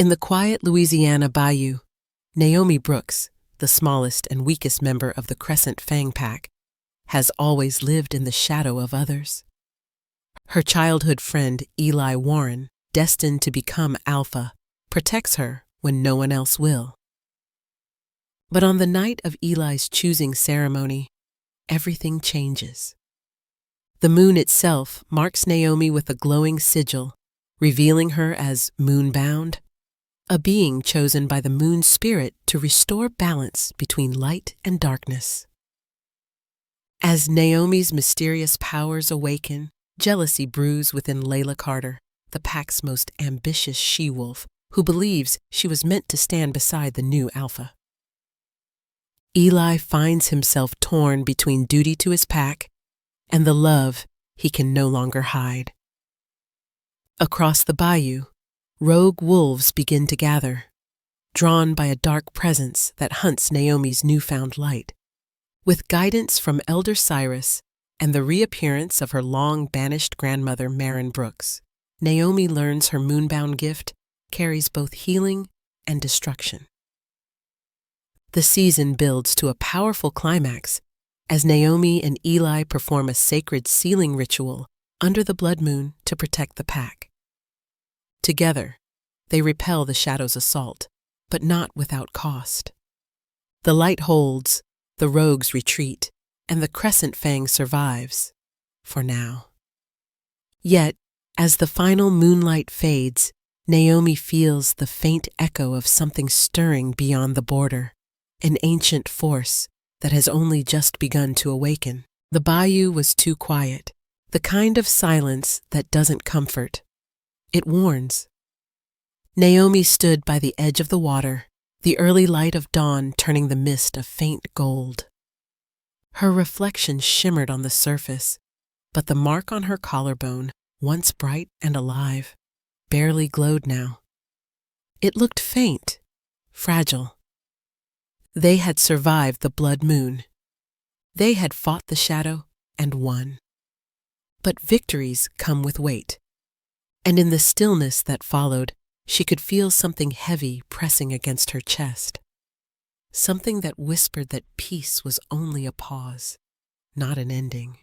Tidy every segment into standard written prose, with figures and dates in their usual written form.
In the quiet Louisiana bayou, Naomi Brooks, the smallest and weakest member of the Crescent Fang pack, has always lived in the shadow of others. Her childhood friend Eli Warren, destined to become Alpha, protects her when no one else will. But on the night of Eli's choosing ceremony, everything changes. The moon itself marks Naomi with a glowing sigil, revealing her as Moonbound, a being chosen by the moon spirit to restore balance between light and darkness. As Naomi's mysterious powers awaken, jealousy brews within Layla Carter, the pack's most ambitious she-wolf, who believes she was meant to stand beside the new Alpha. Eli finds himself torn between duty to his pack and the love he can no longer hide. Across the bayou, rogue wolves begin to gather, drawn by a dark presence that hunts Naomi's newfound light. With guidance from Elder Cyrus and the reappearance of her long-banished grandmother Maren Brooks, Naomi learns her Moonbound gift carries both healing and destruction. The season builds to a powerful climax as Naomi and Eli perform a sacred sealing ritual under the blood moon to protect the pack. Together, they repel the shadow's assault, but not without cost. The light holds, the rogues retreat, and the Crescent Fang survives, for now. Yet, as the final moonlight fades, Naomi feels the faint echo of something stirring beyond the border, an ancient force that has only just begun to awaken. The bayou was too quiet, the kind of silence that doesn't comfort. It warns. Naomi stood by the edge of the water, the early light of dawn turning the mist a faint gold. Her reflection shimmered on the surface, but the mark on her collarbone, once bright and alive, barely glowed now. It looked faint, fragile. They had survived the blood moon. They had fought the shadow and won. But victories come with weight, and in the stillness that followed, she could feel something heavy pressing against her chest. Something that whispered that peace was only a pause, not an ending.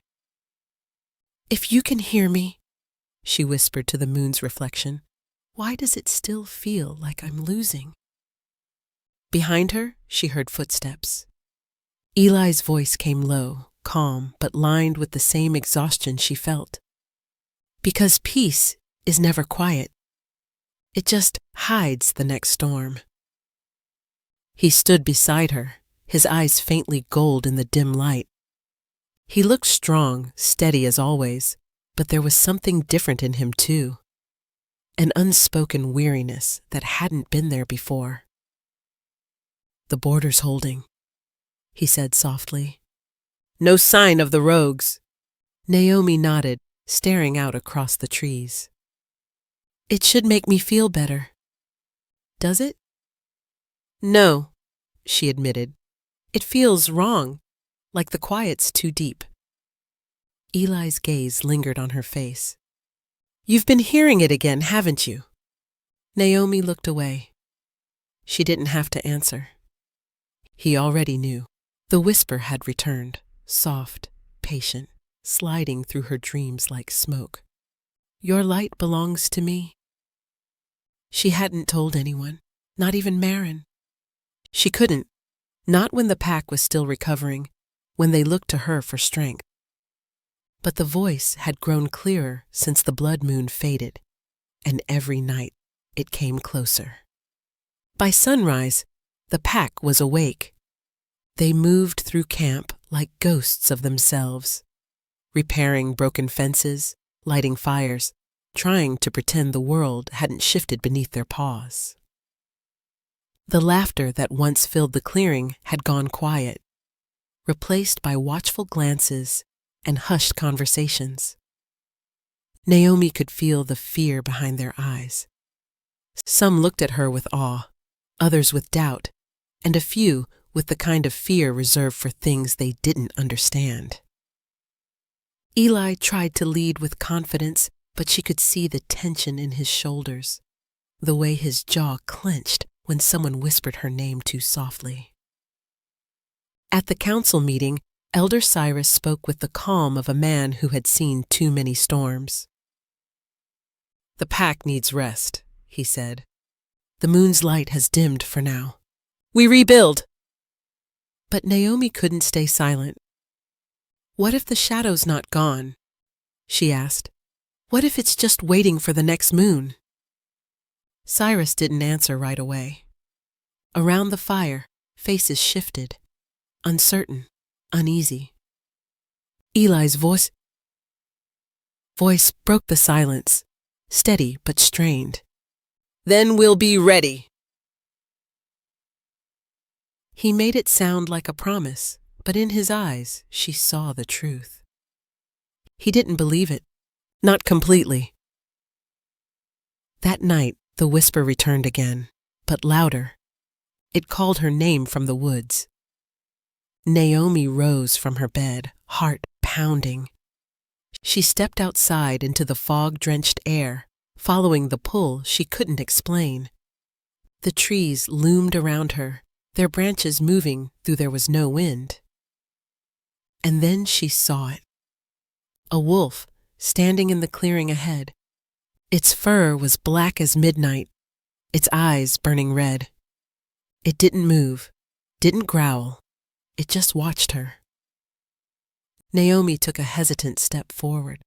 "If you can hear me," she whispered to the moon's reflection, "why does it still feel like I'm losing?" Behind her, she heard footsteps. Eli's voice came low, calm, but lined with the same exhaustion she felt. Because peace is never quiet. It just hides the next storm. He stood beside her, his eyes faintly gold in the dim light. He looked strong, steady as always, but there was something different in him too. An unspoken weariness that hadn't been there before. "The border's holding," he said softly. "No sign of the rogues." Naomi nodded, staring out across the trees. "It should make me feel better." "Does it?" "No," she admitted. "It feels wrong, like the quiet's too deep." Eli's gaze lingered on her face. "You've been hearing it again, haven't you?" Naomi looked away. She didn't have to answer. He already knew. The whisper had returned, soft, patient, sliding through her dreams like smoke. "Your light belongs to me." She hadn't told anyone, not even Maren. She couldn't, not when the pack was still recovering, when they looked to her for strength. But the voice had grown clearer since the blood moon faded, and every night it came closer. By sunrise, the pack was awake. They moved through camp like ghosts of themselves, repairing broken fences, lighting fires, trying to pretend the world hadn't shifted beneath their paws. The laughter that once filled the clearing had gone quiet, replaced by watchful glances and hushed conversations. Naomi could feel the fear behind their eyes. Some looked at her with awe, others with doubt, and a few with the kind of fear reserved for things they didn't understand. Eli tried to lead with confidence, but she could see the tension in his shoulders. the way his jaw clenched when someone whispered her name too softly. At the council meeting, Elder Cyrus spoke with the calm of a man who had seen too many storms. "The pack needs rest," he said. "The moon's light has dimmed for now. We rebuild." But Naomi couldn't stay silent. "What if the shadow's not gone?" she asked. "What if it's just waiting for the next moon?" Cyrus didn't answer right away. Around the fire, faces shifted, uncertain, uneasy. Eli's voice broke the silence, steady but strained. "Then we'll be ready." He made it sound like a promise, but in his eyes she saw the truth. He didn't believe it, not completely. That night, the whisper returned again, but louder. It called her name from the woods. Naomi rose from her bed, heart pounding. She stepped outside into the fog-drenched air, following the pull she couldn't explain. The trees loomed around her, their branches moving though there was no wind. And then she saw it. A wolf standing in the clearing ahead. Its fur was black as midnight, its eyes burning red. It didn't move, didn't growl. It just watched her. Naomi took a hesitant step forward.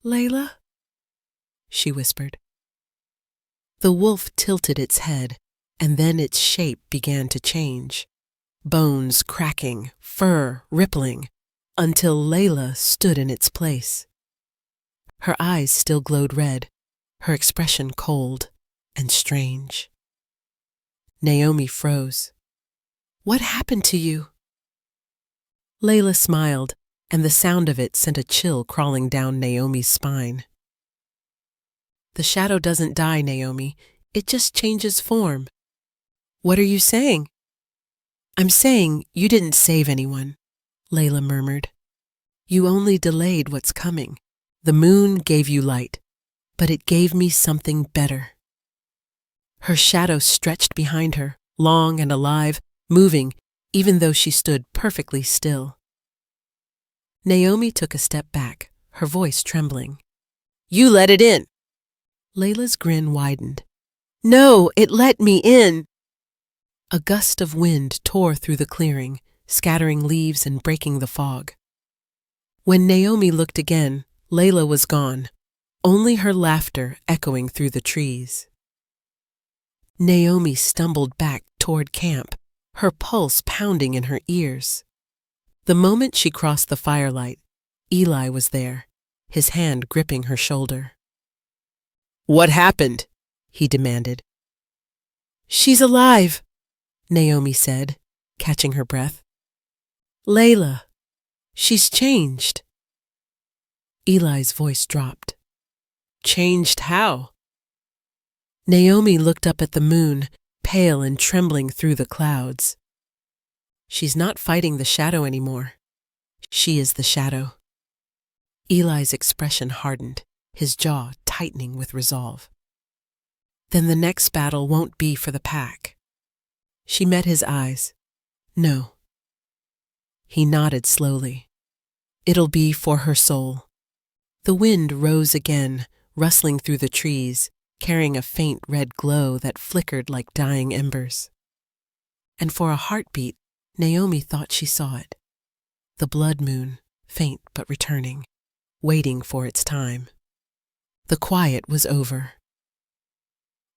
"Layla?" she whispered. The wolf tilted its head, and then its shape began to change. Bones cracking, fur rippling, until Layla stood in its place. Her eyes still glowed red, her expression cold and strange. Naomi froze. "What happened to you?" Layla smiled, and the sound of it sent a chill crawling down Naomi's spine. "The shadow doesn't die, Naomi. It just changes form." "What are you saying?" "I'm saying you didn't save anyone," Layla murmured. "You only delayed what's coming. The moon gave you light, but it gave me something better." Her shadow stretched behind her, long and alive, moving, even though she stood perfectly still. Naomi took a step back, her voice trembling. "You let it in." Layla's grin widened. "No, it let me in." A gust of wind tore through the clearing, scattering leaves and breaking the fog. When Naomi looked again, Layla was gone, only her laughter echoing through the trees. Naomi stumbled back toward camp, her pulse pounding in her ears. The moment she crossed the firelight, Eli was there, his hand gripping her shoulder. "What happened?" he demanded. "She's alive," Naomi said, catching her breath. "Layla, she's changed." Eli's voice dropped. "Changed how?" Naomi looked up at the moon, pale and trembling through the clouds. "She's not fighting the shadow anymore. She is the shadow." Eli's expression hardened, his jaw tightening with resolve. "Then the next battle won't be for the pack." She met his eyes. "No." He nodded slowly. "It'll be for her soul." The wind rose again, rustling through the trees, carrying a faint red glow that flickered like dying embers. And for a heartbeat, Naomi thought she saw it. The blood moon, faint but returning, waiting for its time. The quiet was over.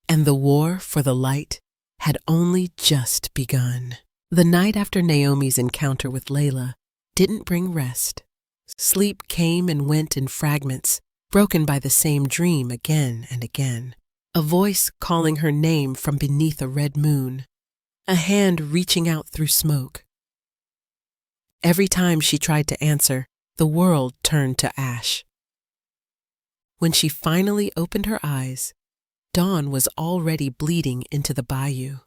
And the war for the light had only just begun. The night after Naomi's encounter with Layla didn't bring rest. Sleep came and went in fragments, broken by the same dream again and again. A voice calling her name from beneath a red moon. A hand reaching out through smoke. Every time she tried to answer, the world turned to ash. When she finally opened her eyes, dawn was already bleeding into the bayou.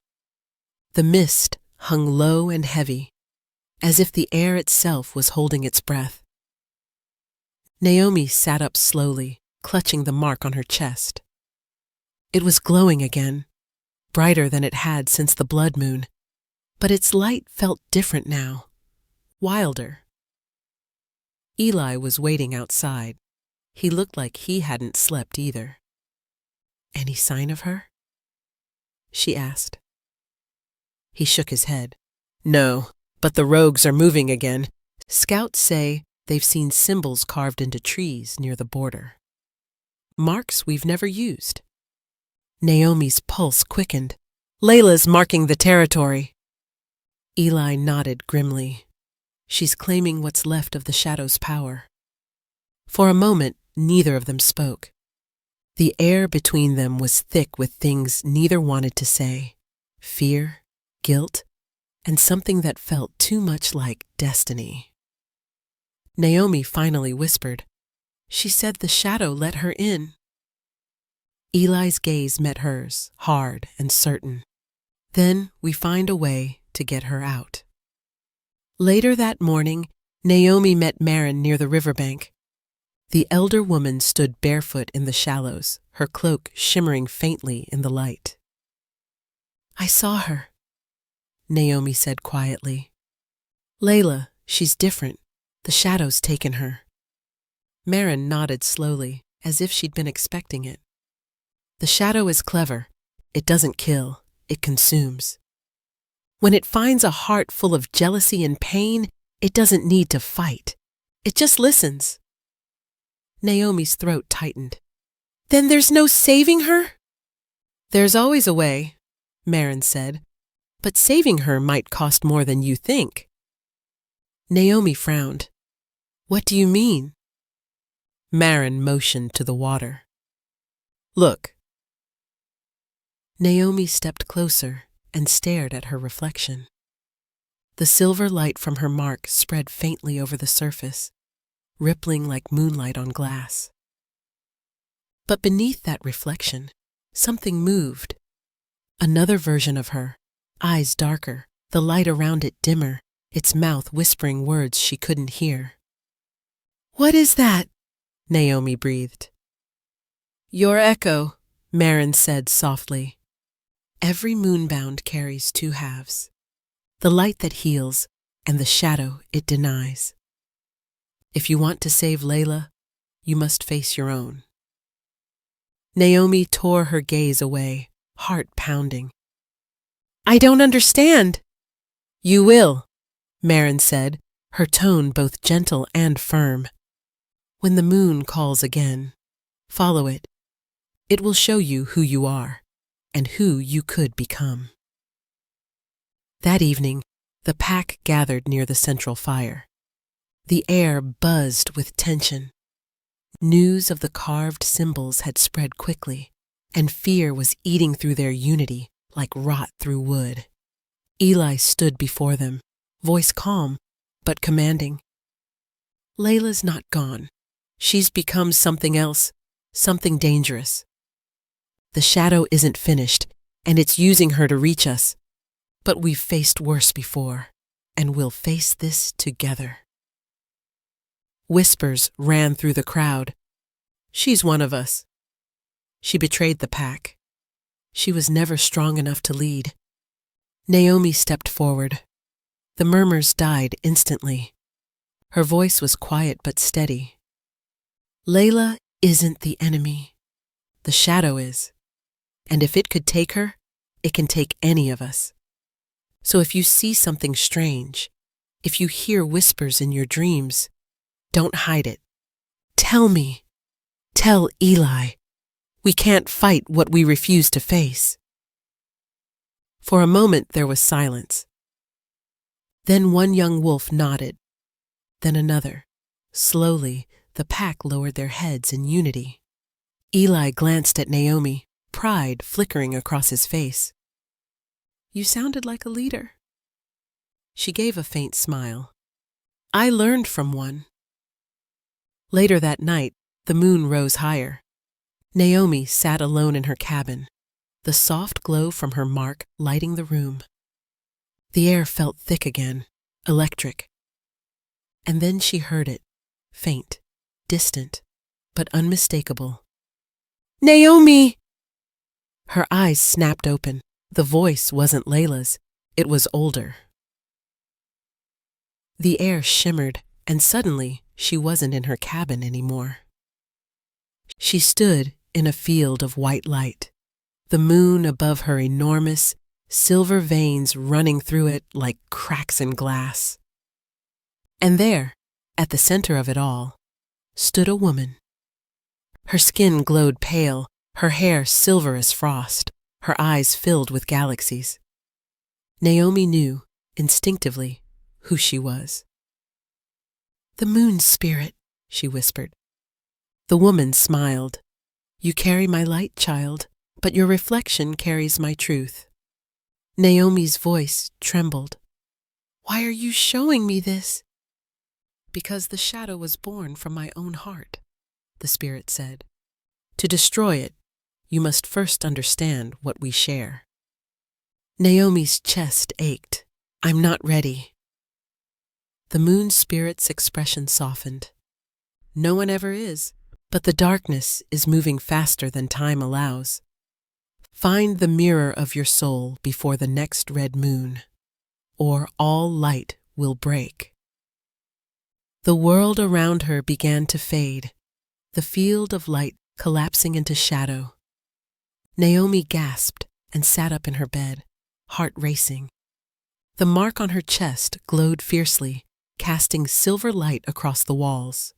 The mist hung low and heavy, as if the air itself was holding its breath. Naomi sat up slowly, clutching the mark on her chest. It was glowing again, brighter than it had since the blood moon, but its light felt different now, wilder. Eli was waiting outside. He looked like he hadn't slept either. "Any sign of her?" she asked. He shook his head. "No, but the rogues are moving again. Scouts say they've seen symbols carved into trees near the border. Marks we've never used." Naomi's pulse quickened. "Layla's marking the territory." Eli nodded grimly. "She's claiming what's left of the Shadow's power." For a moment, neither of them spoke. The air between them was thick with things neither wanted to say: fear, guilt, and something that felt too much like destiny. Naomi finally whispered. "She said the Shadow let her in." Eli's gaze met hers, hard and certain. "Then we find a way to get her out." Later that morning, Naomi met Marin near the riverbank. The elder woman stood barefoot in the shallows, her cloak shimmering faintly in the light. "I saw her," Naomi said quietly. "Layla, she's different. The Shadow's taken her." Marin nodded slowly, as if she'd been expecting it. "The Shadow is clever. It doesn't kill, it consumes. When it finds a heart full of jealousy and pain, it doesn't need to fight. It just listens." Naomi's throat tightened. "Then there's no saving her?" "There's always a way," Marin said, "but saving her might cost more than you think." Naomi frowned. "What do you mean?" Marin motioned to the water. "Look." Naomi stepped closer and stared at her reflection. The silver light from her mark spread faintly over the surface, rippling like moonlight on glass. But beneath that reflection, something moved. Another version of her, eyes darker, the light around it dimmer, its mouth whispering words she couldn't hear. "What is that?" Naomi breathed. "Your echo," Marin said softly. "Every moonbound carries two halves, the light that heals and the shadow it denies. If you want to save Layla, you must face your own." Naomi tore her gaze away, heart pounding. "I don't understand." "You will," Marin said, her tone both gentle and firm. "When the moon calls again, follow it. It will show you who you are and who you could become." That evening, the pack gathered near the central fire. The air buzzed with tension. News of the carved symbols had spread quickly, and fear was eating through their unity like rot through wood. Eli stood before them, voice calm but commanding. "Layla's not gone. She's become something else, something dangerous. The Shadow isn't finished, and it's using her to reach us. But we've faced worse before, and we'll face this together." Whispers ran through the crowd. "She's one of us. She betrayed the pack. She was never strong enough to lead." Naomi stepped forward. The murmurs died instantly. Her voice was quiet but steady. "Layla isn't the enemy. The Shadow is. And if it could take her, it can take any of us. So if you see something strange, if you hear whispers in your dreams, don't hide it. Tell me. Tell Eli. We can't fight what we refuse to face." For a moment there was silence. Then one young wolf nodded, then another. Slowly, the pack lowered their heads in unity. Eli glanced at Naomi, pride flickering across his face. "You sounded like a leader." She gave a faint smile. "I learned from one." Later that night, the moon rose higher. Naomi sat alone in her cabin, the soft glow from her mark lighting the room. The air felt thick again, electric. And then she heard it, faint, distant, but unmistakable. "Naomi!" Her eyes snapped open. The voice wasn't Layla's, it was older. The air shimmered, and suddenly she wasn't in her cabin anymore. She stood in a field of white light, the moon above her enormous, silver veins running through it like cracks in glass. And there, at the center of it all, stood a woman. Her skin glowed pale, her hair silver as frost, her eyes filled with galaxies. Naomi knew, instinctively, who she was. "The moon spirit," she whispered. The woman smiled. "You carry my light, child, but your reflection carries my truth." Naomi's voice trembled. "Why are you showing me this?" "Because the shadow was born from my own heart," the spirit said. "To destroy it, you must first understand what we share." Naomi's chest ached. "I'm not ready." The moon spirit's expression softened. "No one ever is, but the darkness is moving faster than time allows. Find the mirror of your soul before the next red moon, or all light will break." The world around her began to fade, the field of light collapsing into shadow. Naomi gasped and sat up in her bed, heart racing. The mark on her chest glowed fiercely, casting silver light across the walls.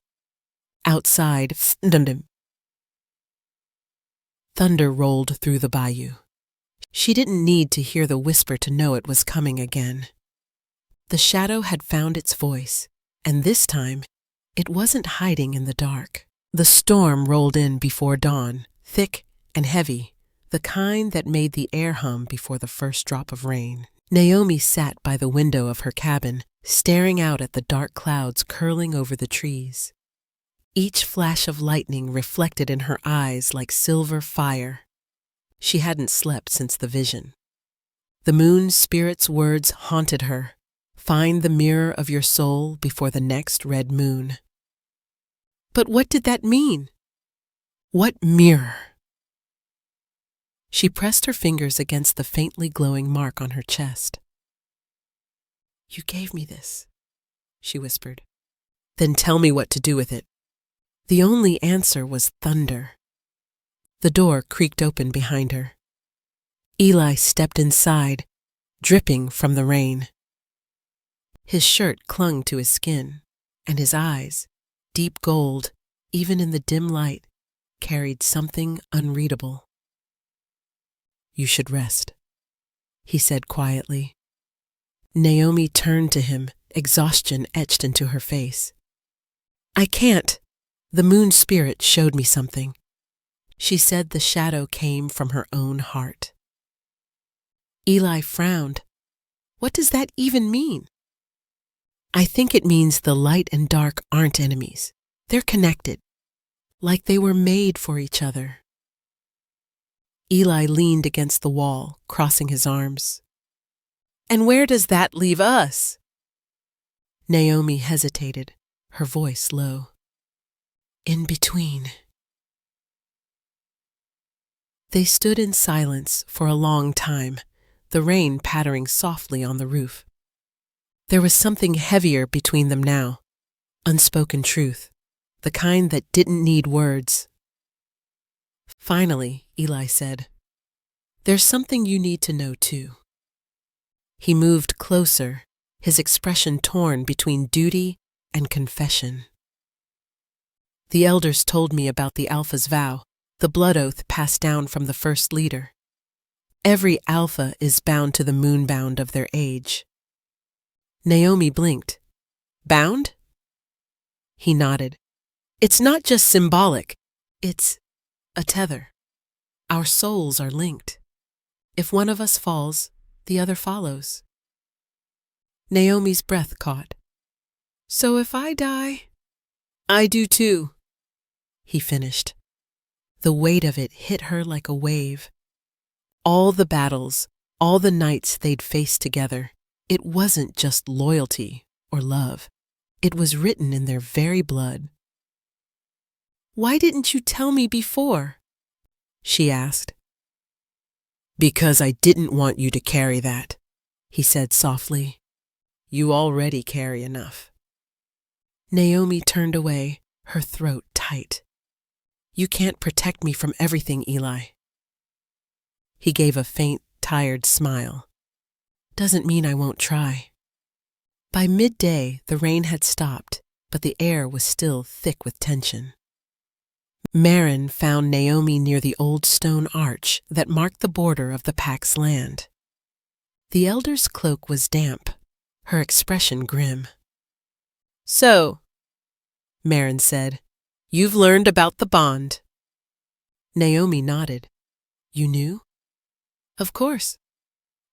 Outside, thunder rolled through the bayou. She didn't need to hear the whisper to know it was coming again. The shadow had found its voice, and this time, it wasn't hiding in the dark. The storm rolled in before dawn, thick and heavy, the kind that made the air hum before the first drop of rain. Naomi sat by the window of her cabin, staring out at the dark clouds curling over the trees. Each flash of lightning reflected in her eyes like silver fire. She hadn't slept since the vision. The moon spirit's words haunted her. "Find the mirror of your soul before the next red moon." But what did that mean? What mirror? She pressed her fingers against the faintly glowing mark on her chest. "You gave me this," she whispered. "Then tell me what to do with it." The only answer was thunder. The door creaked open behind her. Eli stepped inside, dripping from the rain. His shirt clung to his skin, and his eyes, deep gold, even in the dim light, carried something unreadable. "You should rest," he said quietly. Naomi turned to him, exhaustion etched into her face. "I can't. The moon spirit showed me something." She said the shadow came from her own heart. Eli frowned. "What does that even mean?" "I think it means the light and dark aren't enemies. They're connected, like they were made for each other." Eli leaned against the wall, crossing his arms. "And where does that leave us?" Naomi hesitated, her voice low. "In between." They stood in silence for a long time, the rain pattering softly on the roof. There was something heavier between them now, unspoken truth, the kind that didn't need words. Finally, Eli said, "There's something you need to know too." He moved closer, his expression torn between duty and confession. "The elders told me about the Alpha's vow, the blood oath passed down from the first leader. Every Alpha is bound to the Moonbound of their age." Naomi blinked. "Bound?" He nodded. "It's not just symbolic. It's a tether. Our souls are linked. If one of us falls, the other follows." Naomi's breath caught. "So if I die, I do too," he finished. The weight of it hit her like a wave. All the battles, all the nights they'd faced together, it wasn't just loyalty or love. It was written in their very blood. "Why didn't you tell me before?" she asked. Because I didn't want you to carry that, he said softly. You already carry enough. Naomi turned away, her throat tight. You can't protect me from everything, Eli. He gave a faint, tired smile. Doesn't mean I won't try. By midday, the rain had stopped, but the air was still thick with tension. Marin found Naomi near the old stone arch that marked the border of the pack's land. The elder's cloak was damp, her expression grim. So, Marin said, you've learned about the bond. Naomi nodded. You knew? Of course.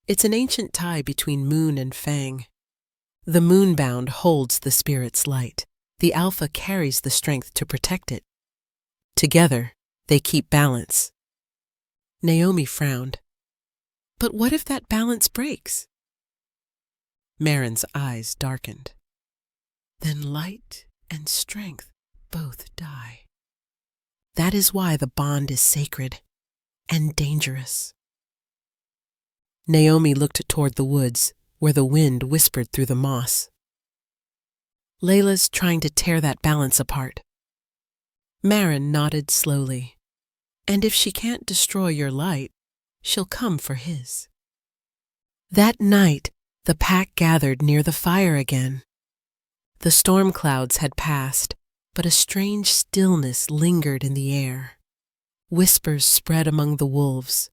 It's an ancient tie between Moon and Fang. The Moonbound holds the spirit's light. The Alpha carries the strength to protect it. Together, they keep balance. Naomi frowned. But what if that balance breaks? Marin's eyes darkened. Then light and strength both die. That is why the bond is sacred and dangerous. Naomi looked toward the woods, where the wind whispered through the moss. Layla's trying to tear that balance apart. Marin nodded slowly. And if she can't destroy your light, she'll come for his. That night, the pack gathered near the fire again. The storm clouds had passed, but a strange stillness lingered in the air. Whispers spread among the wolves,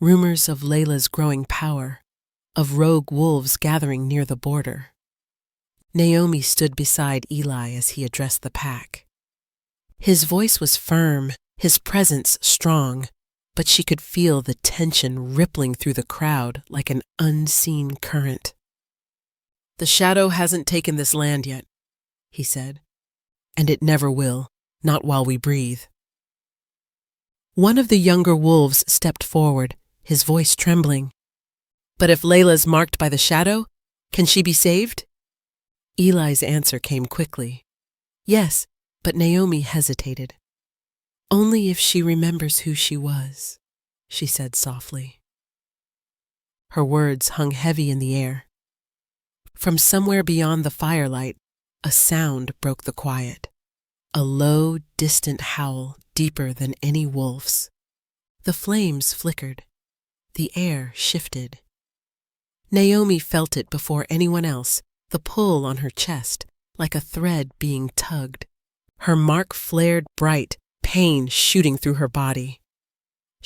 rumors of Layla's growing power, of rogue wolves gathering near the border. Naomi stood beside Eli as he addressed the pack. His voice was firm, his presence strong, but she could feel the tension rippling through the crowd like an unseen current. The shadow hasn't taken this land yet, he said, and it never will, not while we breathe. One of the younger wolves stepped forward, his voice trembling. But if Layla's marked by the shadow, can she be saved? Eli's answer came quickly. Yes, but Naomi hesitated. Only if she remembers who she was, she said softly. Her words hung heavy in the air. From somewhere beyond the firelight, a sound broke the quiet. A low, distant howl, deeper than any wolf's. The flames flickered. The air shifted. Naomi felt it before anyone else, the pull on her chest, like a thread being tugged. Her mark flared bright, pain shooting through her body.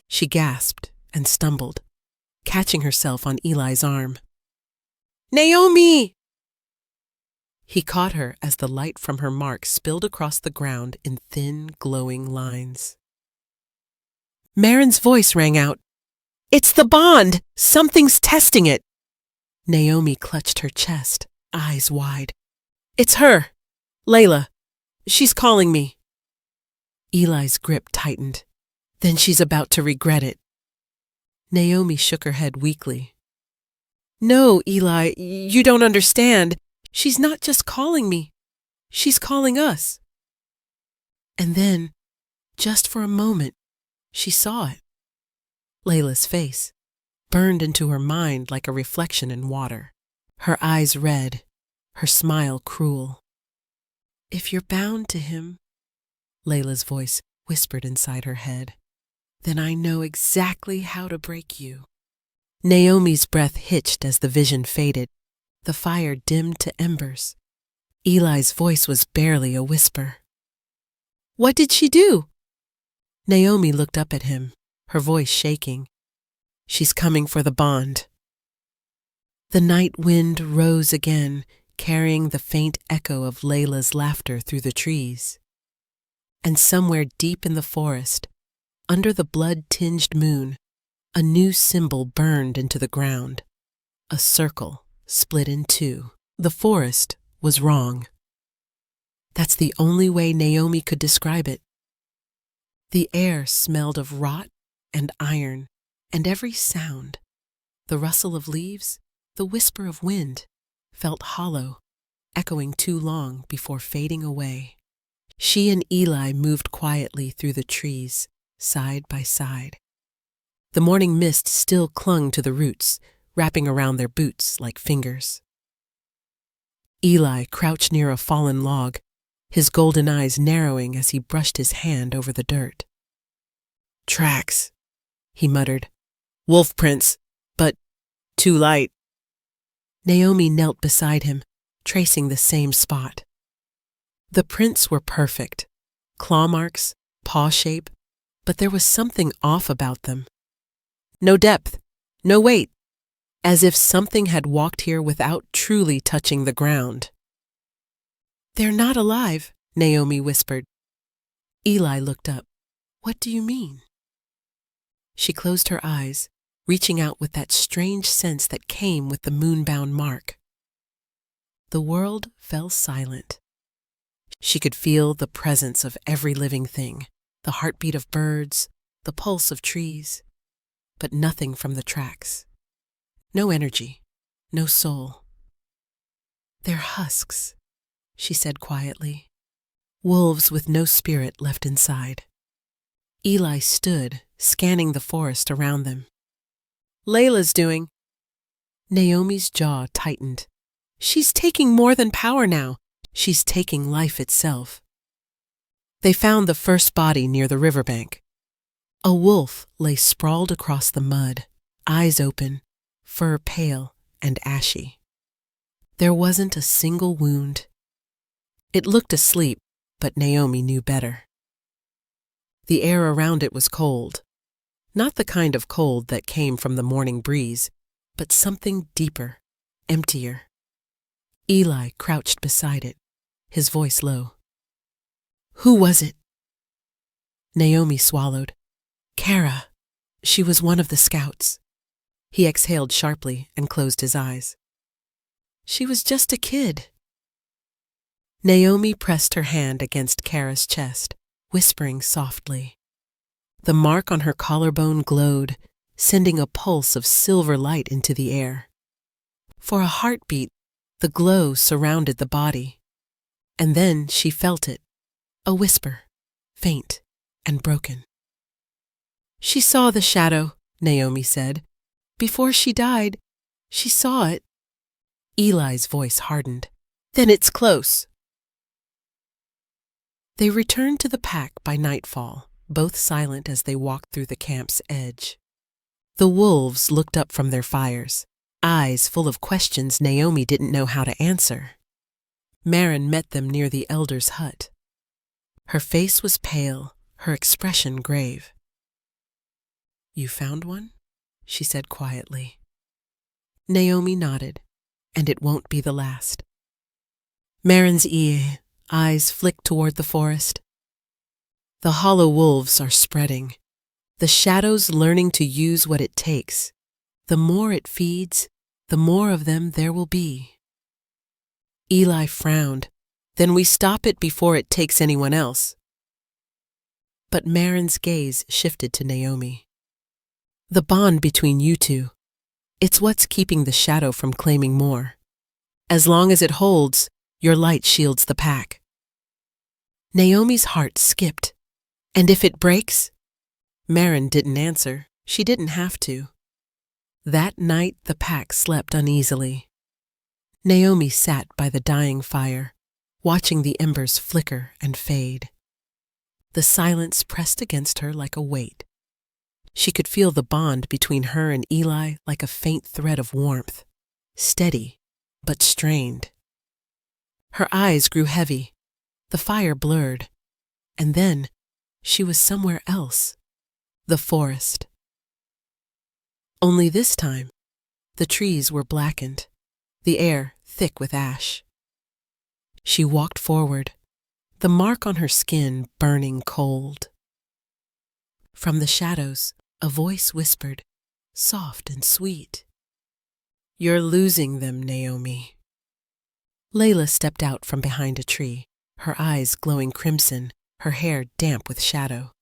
She gasped and stumbled, catching herself on Eli's arm. Naomi! He caught her as the light from her mark spilled across the ground in thin, glowing lines. Marin's voice rang out. It's the bond! Something's testing it! Naomi clutched her chest, eyes wide. It's her! Layla! She's calling me. Eli's grip tightened. Then she's about to regret it. Naomi shook her head weakly. No, Eli, you don't understand. She's not just calling me. She's calling us. And then, just for a moment, she saw it. Layla's face, burned into her mind like a reflection in water. Her eyes red, her smile cruel. If you're bound to him, Layla's voice whispered inside her head, then I know exactly how to break you. Naomi's breath hitched as the vision faded. The fire dimmed to embers. Eli's voice was barely a whisper. What did she do? Naomi looked up at him, her voice shaking. She's coming for the bond. The night wind rose again, carrying the faint echo of Layla's laughter through the trees. And somewhere deep in the forest, under the blood-tinged moon, a new symbol burned into the ground. A circle split in two. The forest was wrong. That's the only way Naomi could describe it. The air smelled of rot and iron, and every sound, the rustle of leaves, the whisper of wind, felt hollow, echoing too long before fading away. She and Eli moved quietly through the trees, side by side. The morning mist still clung to the roots, wrapping around their boots like fingers. Eli crouched near a fallen log, his golden eyes narrowing as he brushed his hand over the dirt. "Tracks," he muttered. "Wolf prints, but too light." Naomi knelt beside him, tracing the same spot. The prints were perfect, claw marks, paw shape, but there was something off about them. No depth, no weight, as if something had walked here without truly touching the ground. "They're not alive," Naomi whispered. Eli looked up. "What do you mean?" She closed her eyes, reaching out with that strange sense that came with the moonbound mark. The world fell silent. She could feel the presence of every living thing, the heartbeat of birds, the pulse of trees, but nothing from the tracks. No energy, no soul. "They're husks," she said quietly. "Wolves with no spirit left inside." Eli stood, scanning the forest around them. "Layla's doing." Naomi's jaw tightened. "She's taking more than power now. She's taking life itself." They found the first body near the riverbank. A wolf lay sprawled across the mud, eyes open, fur pale and ashy. There wasn't a single wound. It looked asleep, but Naomi knew better. The air around it was cold. Not the kind of cold that came from the morning breeze, but something deeper, emptier. Eli crouched beside it, his voice low. "Who was it?" Naomi swallowed. "Kara. She was one of the scouts." He exhaled sharply and closed his eyes. "She was just a kid." Naomi pressed her hand against Kara's chest, whispering softly. The mark on her collarbone glowed, sending a pulse of silver light into the air. For a heartbeat, the glow surrounded the body. And then she felt it, a whisper, faint and broken. "She saw the shadow," Naomi said. "Before she died, she saw it." Eli's voice hardened. "Then it's close." They returned to the pack by nightfall, both silent as they walked through the camp's edge. The wolves looked up from their fires, eyes full of questions Naomi didn't know how to answer. Maren met them near the elder's hut. Her face was pale, her expression grave. "You found one?" she said quietly. Naomi nodded, "And it won't be the last." Maren's eyes flicked toward the forest. "The hollow wolves are spreading. The shadow's learning to use what it takes. The more it feeds, the more of them there will be." Eli frowned. "Then we stop it before it takes anyone else." But Maren's gaze shifted to Naomi. "The bond between you two, it's what's keeping the shadow from claiming more. As long as it holds, your light shields the pack." Naomi's heart skipped. "And if it breaks?" Maren didn't answer. She didn't have to. That night the pack slept uneasily. Naomi sat by the dying fire, watching the embers flicker and fade. The silence pressed against her like a weight. She could feel the bond between her and Eli like a faint thread of warmth, steady but strained. Her eyes grew heavy, the fire blurred, and then she was somewhere else, the forest. Only this time, the trees were blackened, the air thick with ash. She walked forward, the mark on her skin burning cold. From the shadows, a voice whispered, soft and sweet, "You're losing them, Naomi." Layla stepped out from behind a tree, her eyes glowing crimson, her hair damp with shadow.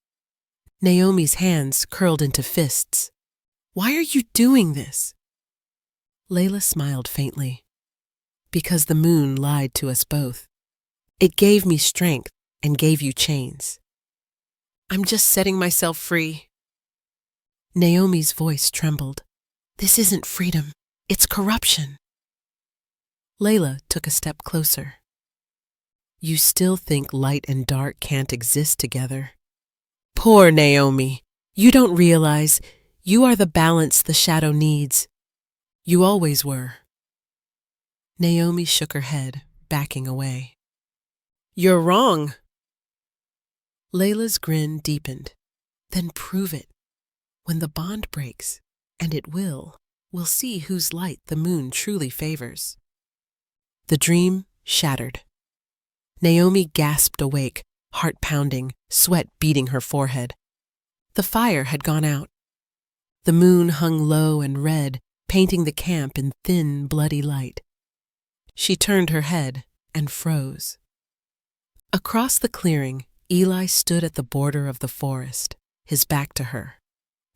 Naomi's hands curled into fists. "Why are you doing this?" Layla smiled faintly. "Because the moon lied to us both. It gave me strength and gave you chains. I'm just setting myself free." Naomi's voice trembled. This isn't freedom, it's corruption. Layla took a step closer. You still think light and dark can't exist together. Poor Naomi, you don't realize you are the balance the shadow needs. You always were. Naomi shook her head, backing away. You're wrong. Layla's grin deepened. Then prove it. When the bond breaks, and it will, we'll see whose light the moon truly favors. The dream shattered. Naomi gasped awake, heart pounding, sweat beading her forehead. The fire had gone out. The moon hung low and red, painting the camp in thin, bloody light. She turned her head and froze. Across the clearing, Eli stood at the border of the forest, his back to her,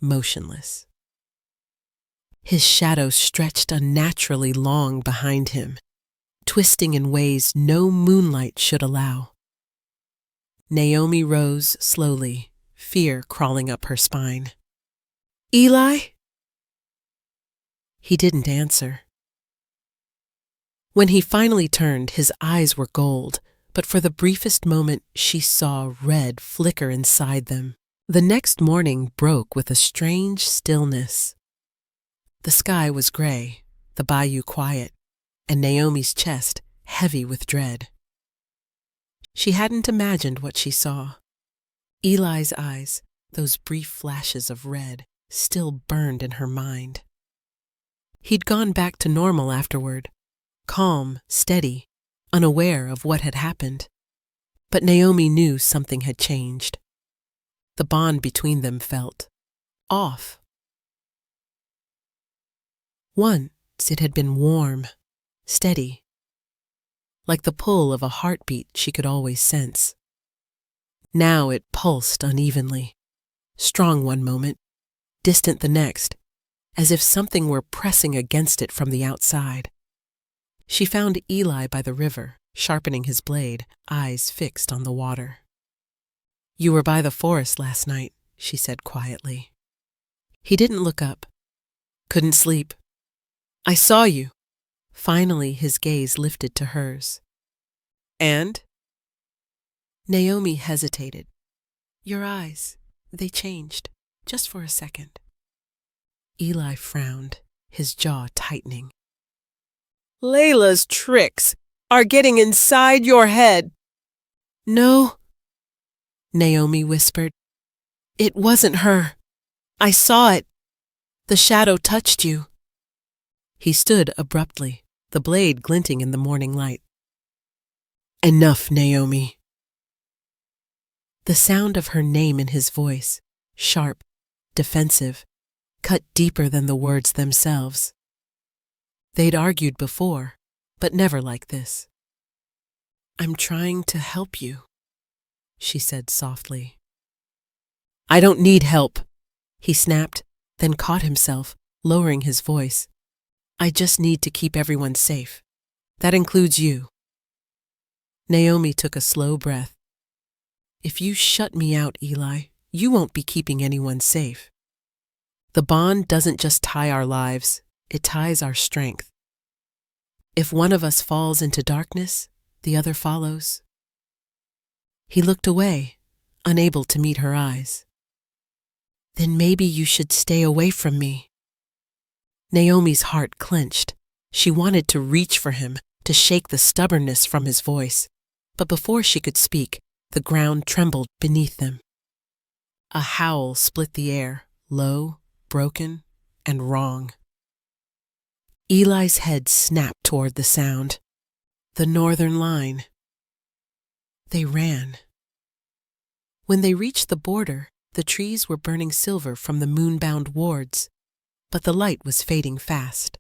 motionless. His shadow stretched unnaturally long behind him, twisting in ways no moonlight should allow. Naomi rose slowly, fear crawling up her spine. Eli? He didn't answer. When he finally turned, his eyes were gold, but for the briefest moment she saw red flicker inside them. The next morning broke with a strange stillness. The sky was gray, the bayou quiet, and Naomi's chest heavy with dread. She hadn't imagined what she saw. Eli's eyes, those brief flashes of red, still burned in her mind. He'd gone back to normal afterward, calm, steady, unaware of what had happened. But Naomi knew something had changed. The bond between them felt off. Once it had been warm, steady, like the pull of a heartbeat she could always sense. Now it pulsed unevenly, strong one moment, distant the next, as if something were pressing against it from the outside. She found Eli by the river, sharpening his blade, eyes fixed on the water. You were by the forest last night, she said quietly. He didn't look up. Couldn't sleep. I saw you. Finally, his gaze lifted to hers. And? Naomi hesitated. Your eyes, they changed, just for a second. Eli frowned, his jaw tightening. Layla's tricks are getting inside your head. No, Naomi whispered. It wasn't her. I saw it. The shadow touched you. He stood abruptly, the blade glinting in the morning light. Enough, Naomi. The sound of her name in his voice, sharp, defensive, cut deeper than the words themselves. They'd argued before, but never like this. I'm trying to help you, she said softly. I don't need help, he snapped, then caught himself, lowering his voice. I just need to keep everyone safe. That includes you. Naomi took a slow breath. If you shut me out, Eli, you won't be keeping anyone safe. The bond doesn't just tie our lives, it ties our strength. If one of us falls into darkness, the other follows. He looked away, unable to meet her eyes. Then maybe you should stay away from me. Naomi's heart clenched. She wanted to reach for him, to shake the stubbornness from his voice. But before she could speak, the ground trembled beneath them. A howl split the air, low, broken, and wrong. Eli's head snapped toward the sound. The northern line. They ran. When they reached the border, the trees were burning silver from the moonbound wards, but the light was fading fast.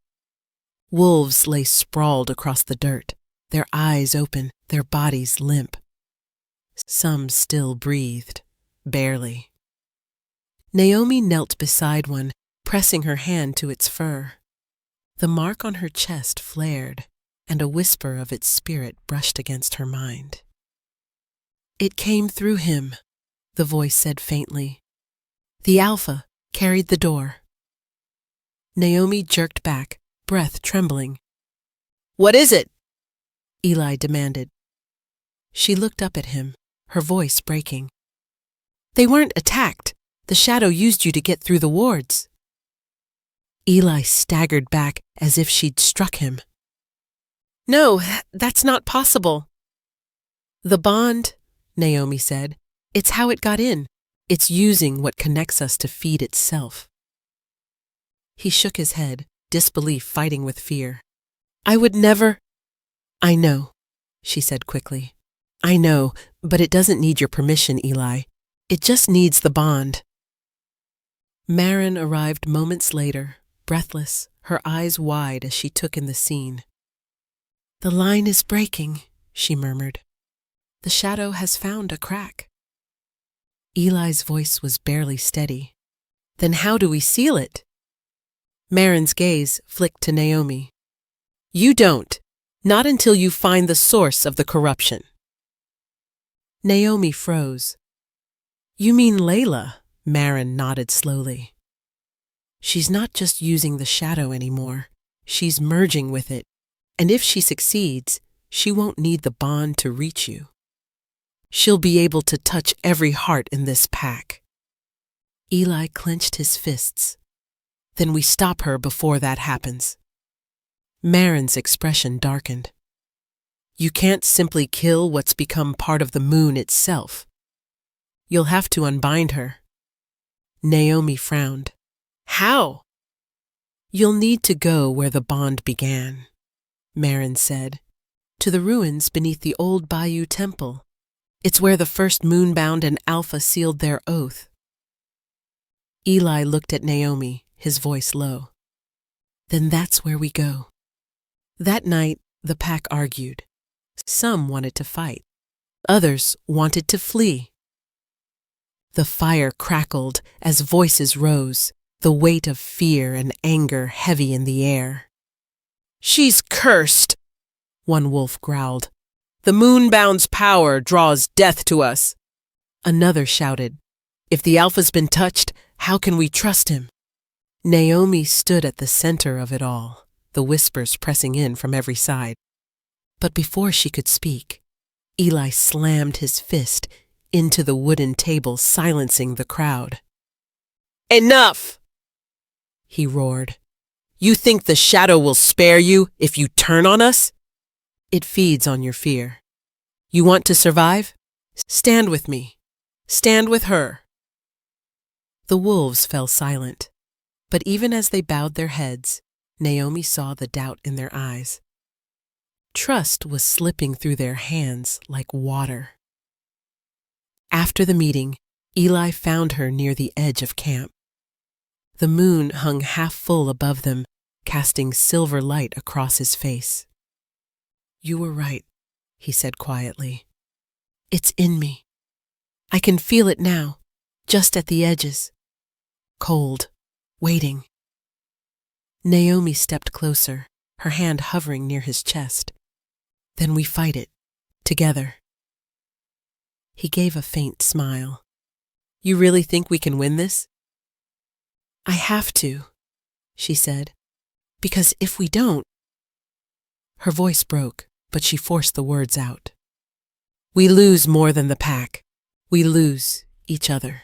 Wolves lay sprawled across the dirt, their eyes open, their bodies limp. Some still breathed, barely. Naomi knelt beside one, pressing her hand to its fur. The mark on her chest flared, and a whisper of its spirit brushed against her mind. It came through him, the voice said faintly. The Alpha, carried the door. Naomi jerked back, breath trembling. "What is it?" Eli demanded. She looked up at him, her voice breaking. "They weren't attacked. The shadow used you to get through the wards." Eli staggered back as if she'd struck him. "No, that's not possible." "The bond," Naomi said, "it's how it got in. It's using what connects us to feed itself." He shook his head, disbelief fighting with fear. "I would never—" "I know," she said quickly. "I know, but it doesn't need your permission, Eli. It just needs the bond." Maren arrived moments later, breathless, her eyes wide as she took in the scene. "The line is breaking," she murmured. "The shadow has found a crack." Eli's voice was barely steady. "Then how do we seal it?" Maren's gaze flicked to Naomi. "You don't. Not until you find the source of the corruption." Naomi froze. "You mean Layla?" Maren nodded slowly. "She's not just using the shadow anymore. She's merging with it. And if she succeeds, she won't need the bond to reach you. She'll be able to touch every heart in this pack." Eli clenched his fists. "Then we stop her before that happens." Maren's expression darkened. "You can't simply kill what's become part of the moon itself. You'll have to unbind her." Naomi frowned. "How?" "You'll need to go where the bond began," Maren said. "To the ruins beneath the old Bayou Temple. It's where the first Moonbound and Alpha sealed their oath." Eli looked at Naomi, his voice low. "Then that's where we go." That night, the pack argued. Some wanted to fight. Others wanted to flee. The fire crackled as voices rose, the weight of fear and anger heavy in the air. "She's cursed," one wolf growled. "The Moonbound's power draws death to us." Another shouted, "If the Alpha's been touched, how can we trust him?" Naomi stood at the center of it all, the whispers pressing in from every side. But before she could speak, Eli slammed his fist into the wooden table, silencing the crowd. "Enough!" he roared. "You think the shadow will spare you if you turn on us? It feeds on your fear. You want to survive? Stand with me. Stand with her." The wolves fell silent, but even as they bowed their heads, Naomi saw the doubt in their eyes. Trust was slipping through their hands like water. After the meeting, Eli found her near the edge of camp. The moon hung half full above them, casting silver light across his face. "You were right," he said quietly. "It's in me. I can feel it now, just at the edges. Cold, waiting." Naomi stepped closer, her hand hovering near his chest. "Then we fight it, together." He gave a faint smile. "You really think we can win this?" "I have to," she said, "because if we don't—" Her voice broke, but she forced the words out. "We lose more than the pack. We lose each other."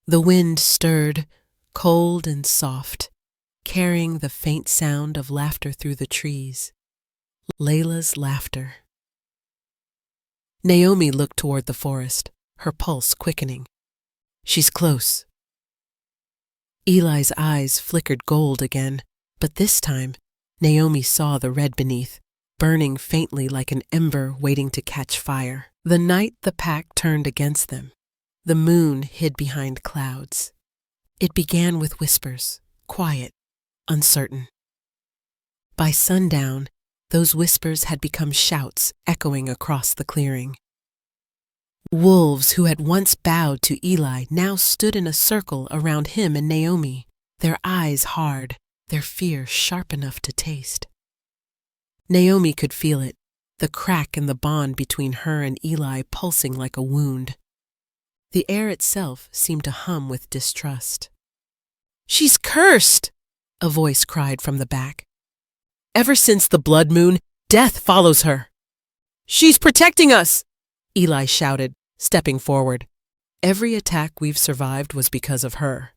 The wind stirred, cold and soft, carrying the faint sound of laughter through the trees. Layla's laughter. Naomi looked toward the forest, her pulse quickening. "She's close." Eli's eyes flickered gold again, but this time Naomi saw the red beneath, burning faintly like an ember waiting to catch fire. The night the pack turned against them, the moon hid behind clouds. It began with whispers, quiet, uncertain. By sundown, those whispers had become shouts echoing across the clearing. Wolves who had once bowed to Eli now stood in a circle around him and Naomi, their eyes hard, their fear sharp enough to taste. Naomi could feel it, the crack in the bond between her and Eli pulsing like a wound. The air itself seemed to hum with distrust. "She's cursed!" a voice cried from the back. "Ever since the blood moon, death follows her." "She's protecting us!" Eli shouted, stepping forward. "Every attack we've survived was because of her."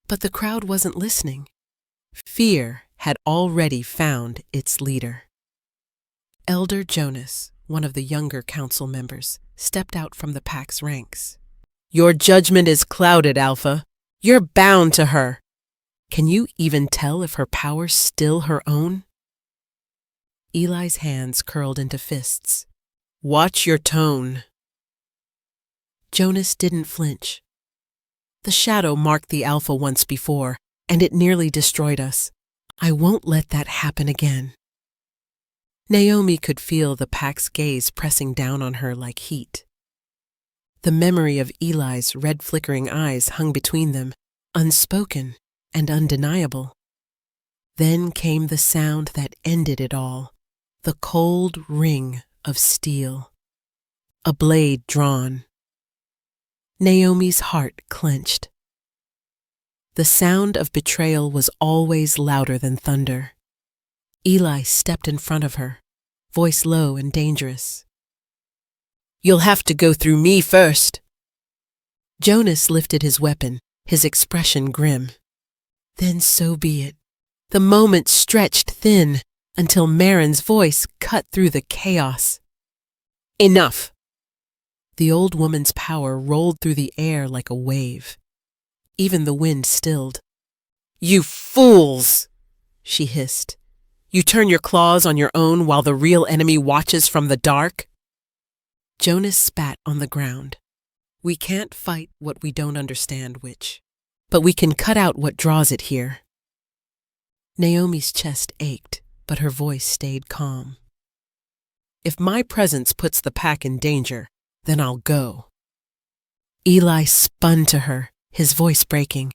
But the crowd wasn't listening. Fear had already found its leader. Elder Jonas, one of the younger council members, stepped out from the pack's ranks. "Your judgment is clouded, Alpha. You're bound to her. Can you even tell if her power's still her own?" Eli's hands curled into fists. "Watch your tone." Jonas didn't flinch. "The shadow marked the Alpha once before, and it nearly destroyed us. I won't let that happen again." Naomi could feel the pack's gaze pressing down on her like heat. The memory of Eli's red flickering eyes hung between them, unspoken and undeniable. Then came the sound that ended it all, the cold ring of steel. A blade drawn. Naomi's heart clenched. The sound of betrayal was always louder than thunder. Eli stepped in front of her, voice low and dangerous. "You'll have to go through me first." Jonas lifted his weapon, his expression grim. Then so be it. The moment stretched thin until Marin's voice cut through the chaos. "Enough!" The old woman's power rolled through the air like a wave. Even the wind stilled. "You fools!" she hissed. "You turn your claws on your own while the real enemy watches from the dark?" Jonas spat on the ground. "We can't fight what we don't understand, witch. But we can cut out what draws it here." Naomi's chest ached, but her voice stayed calm. "If my presence puts the pack in danger, then I'll go." Eli spun to her, his voice breaking.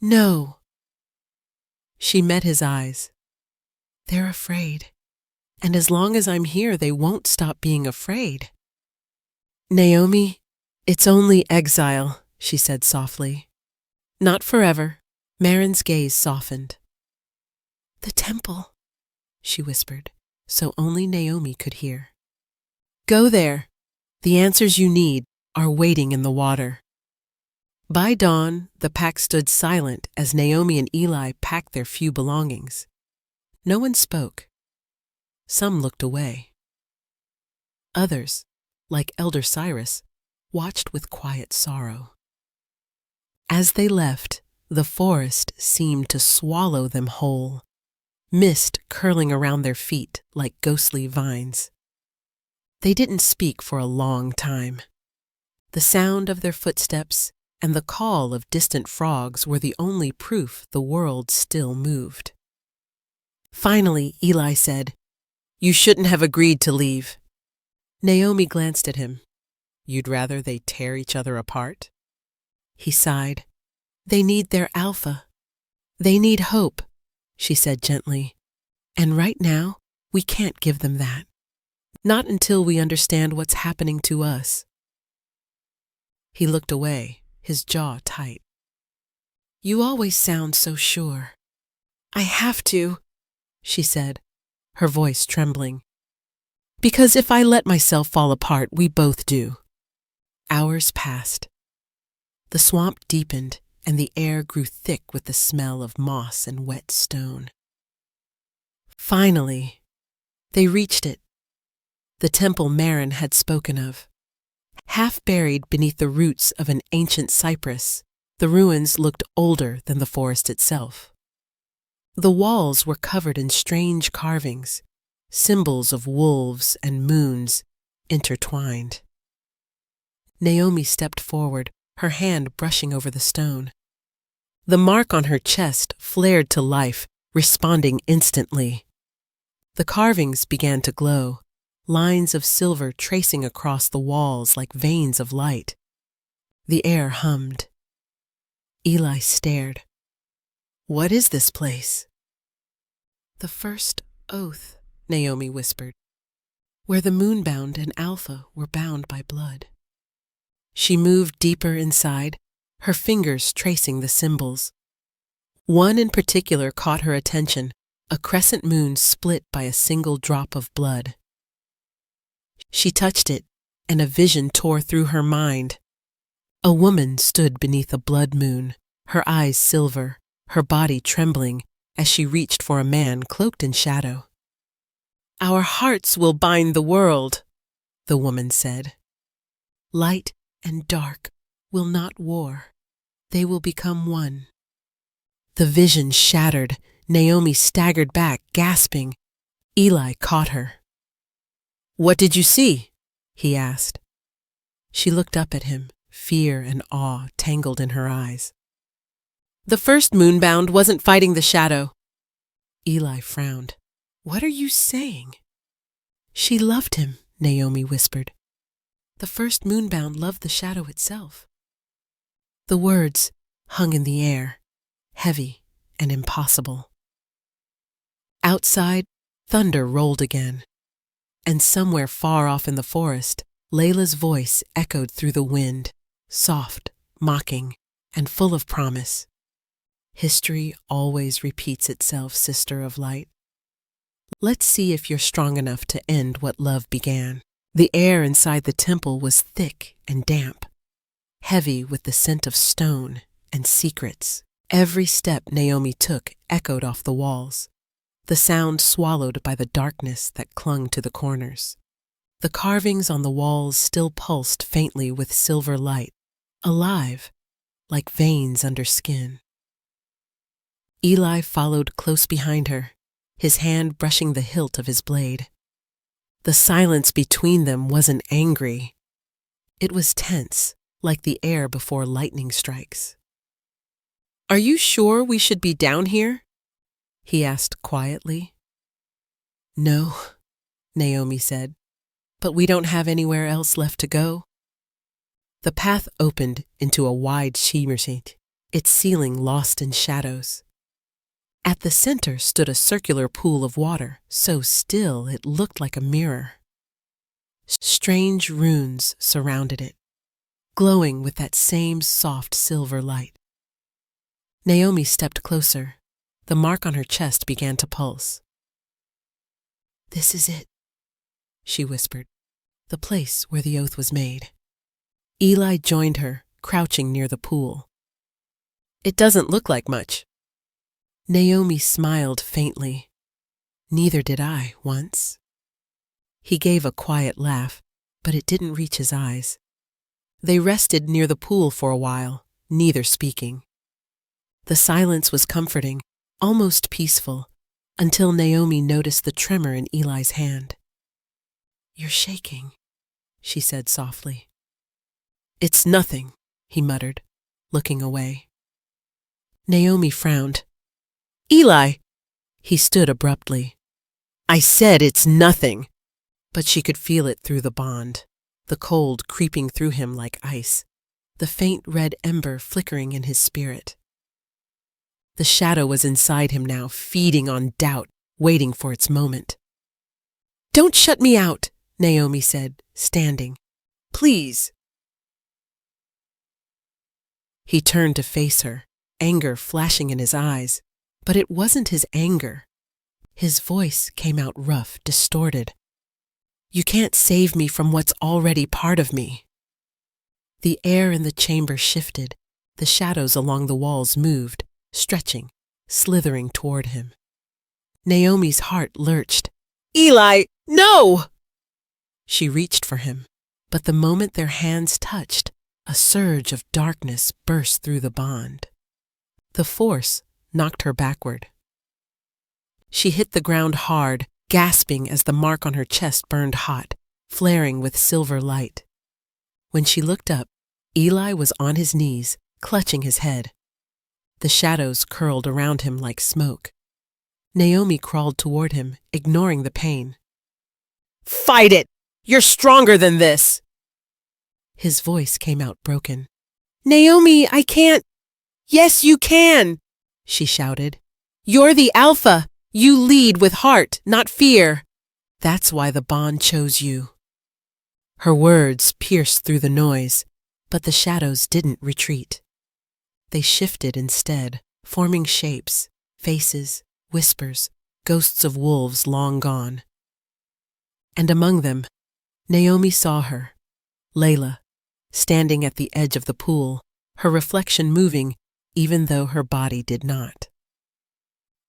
"No." She met his eyes. "They're afraid. And as long as I'm here, they won't stop being afraid." "Naomi, it's only exile," she said softly. "Not forever." Marin's gaze softened. "The temple," she whispered, so only Naomi could hear. "Go there. The answers you need are waiting in the water." By dawn, the pack stood silent as Naomi and Eli packed their few belongings. No one spoke. Some looked away. Others, like Elder Cyrus, watched with quiet sorrow. As they left, the forest seemed to swallow them whole, mist curling around their feet like ghostly vines. They didn't speak for a long time. The sound of their footsteps and the call of distant frogs were the only proof the world still moved. Finally, Eli said, "You shouldn't have agreed to leave." Naomi glanced at him. "You'd rather they tear each other apart?" He sighed. "They need their Alpha. They need hope," she said gently. "And right now, we can't give them that. Not until we understand what's happening to us." He looked away, his jaw tight. "You always sound so sure." "I have to," she said, her voice trembling. "Because if I let myself fall apart, we both do." Hours passed. The swamp deepened, and the air grew thick with the smell of moss and wet stone. Finally, they reached it. The temple Marin had spoken of. Half buried beneath the roots of an ancient cypress, the ruins looked older than the forest itself. The walls were covered in strange carvings, symbols of wolves and moons intertwined. Naomi stepped forward, her hand brushing over the stone. The mark on her chest flared to life, responding instantly. The carvings began to glow, lines of silver tracing across the walls like veins of light. The air hummed. Eli stared. "What is this place?" "The first oath," Naomi whispered, "where the Moonbound and Alpha were bound by blood." She moved deeper inside, her fingers tracing the symbols. One in particular caught her attention, a crescent moon split by a single drop of blood. She touched it, and a vision tore through her mind. A woman stood beneath a blood moon, her eyes silver, her body trembling as she reached for a man cloaked in shadow. "Our hearts will bind the world," the woman said. "Light and dark will not war. They will become one." The vision shattered. Naomi staggered back, gasping. Eli caught her. "What did you see?" he asked. She looked up at him, fear and awe tangled in her eyes. "The first Moonbound wasn't fighting the shadow." Eli frowned. "What are you saying?" "She loved him," Naomi whispered. "The first Moonbound loved the shadow itself." The words hung in the air, heavy and impossible. Outside, thunder rolled again, and somewhere far off in the forest, Layla's voice echoed through the wind, soft, mocking, and full of promise. "History always repeats itself, sister of light. Let's see if you're strong enough to end what love began." The air inside the temple was thick and damp, heavy with the scent of stone and secrets. Every step Naomi took echoed off the walls, the sound swallowed by the darkness that clung to the corners. The carvings on the walls still pulsed faintly with silver light, alive, like veins under skin. Eli followed close behind her, his hand brushing the hilt of his blade. The silence between them wasn't angry. It was tense, like the air before lightning strikes. "Are you sure we should be down here?" he asked quietly. "No," Naomi said, "but we don't have anywhere else left to go." The path opened into a wide chimney, its ceiling lost in shadows. At the center stood a circular pool of water, so still it looked like a mirror. Strange runes surrounded it, glowing with that same soft silver light. Naomi stepped closer. The mark on her chest began to pulse. "This is it," she whispered, "the place where the oath was made." Eli joined her, crouching near the pool. "It doesn't look like much." Naomi smiled faintly. "Neither did I, once." He gave a quiet laugh, but it didn't reach his eyes. They rested near the pool for a while, neither speaking. The silence was comforting, almost peaceful, until Naomi noticed the tremor in Eli's hand. "You're shaking," she said softly. "It's nothing," he muttered, looking away. Naomi frowned. "Eli!" He stood abruptly. "I said it's nothing." But she could feel it through the bond, the cold creeping through him like ice, the faint red ember flickering in his spirit. The shadow was inside him now, feeding on doubt, waiting for its moment. "Don't shut me out," Naomi said, standing. "Please." He turned to face her, anger flashing in his eyes, but it wasn't his anger. His voice came out rough, distorted. "You can't save me from what's already part of me." The air in the chamber shifted, the shadows along the walls moved, stretching, slithering toward him. Naomi's heart lurched. "Eli, no!" She reached for him, but the moment their hands touched, a surge of darkness burst through the bond. The force knocked her backward. She hit the ground hard, gasping as the mark on her chest burned hot, flaring with silver light. When she looked up, Eli was on his knees, clutching his head. The shadows curled around him like smoke. Naomi crawled toward him, ignoring the pain. "Fight it! You're stronger than this!" His voice came out broken. "Naomi, I can't." "Yes, you can," she shouted. "You're the alpha. You lead with heart, not fear. That's why the bond chose you." Her words pierced through the noise, But the shadows didn't retreat. They shifted instead, forming shapes, faces, whispers, ghosts of wolves long gone. And among them, Naomi saw her, Layla, standing at the edge of the pool, her reflection moving even though her body did not.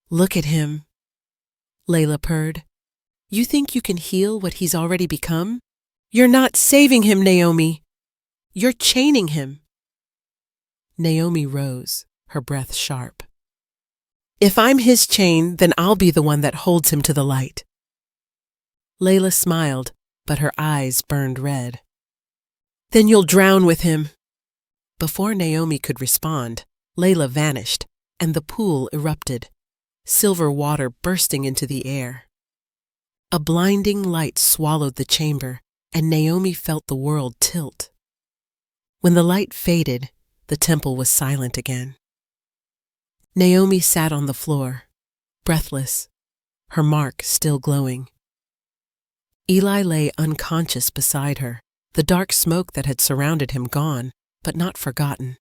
"Look at him," Layla purred. "You think you can heal what he's already become? You're not saving him, Naomi. You're chaining him." Naomi rose, her breath sharp. "If I'm his chain, then I'll be the one that holds him to the light." Layla smiled, but her eyes burned red. "Then you'll drown with him." Before Naomi could respond, Layla vanished, and the pool erupted, silver water bursting into the air. A blinding light swallowed the chamber, and Naomi felt the world tilt. When the light faded, the temple was silent again. Naomi sat on the floor, breathless, her mark still glowing. Eli lay unconscious beside her, the dark smoke that had surrounded him gone, but not forgotten.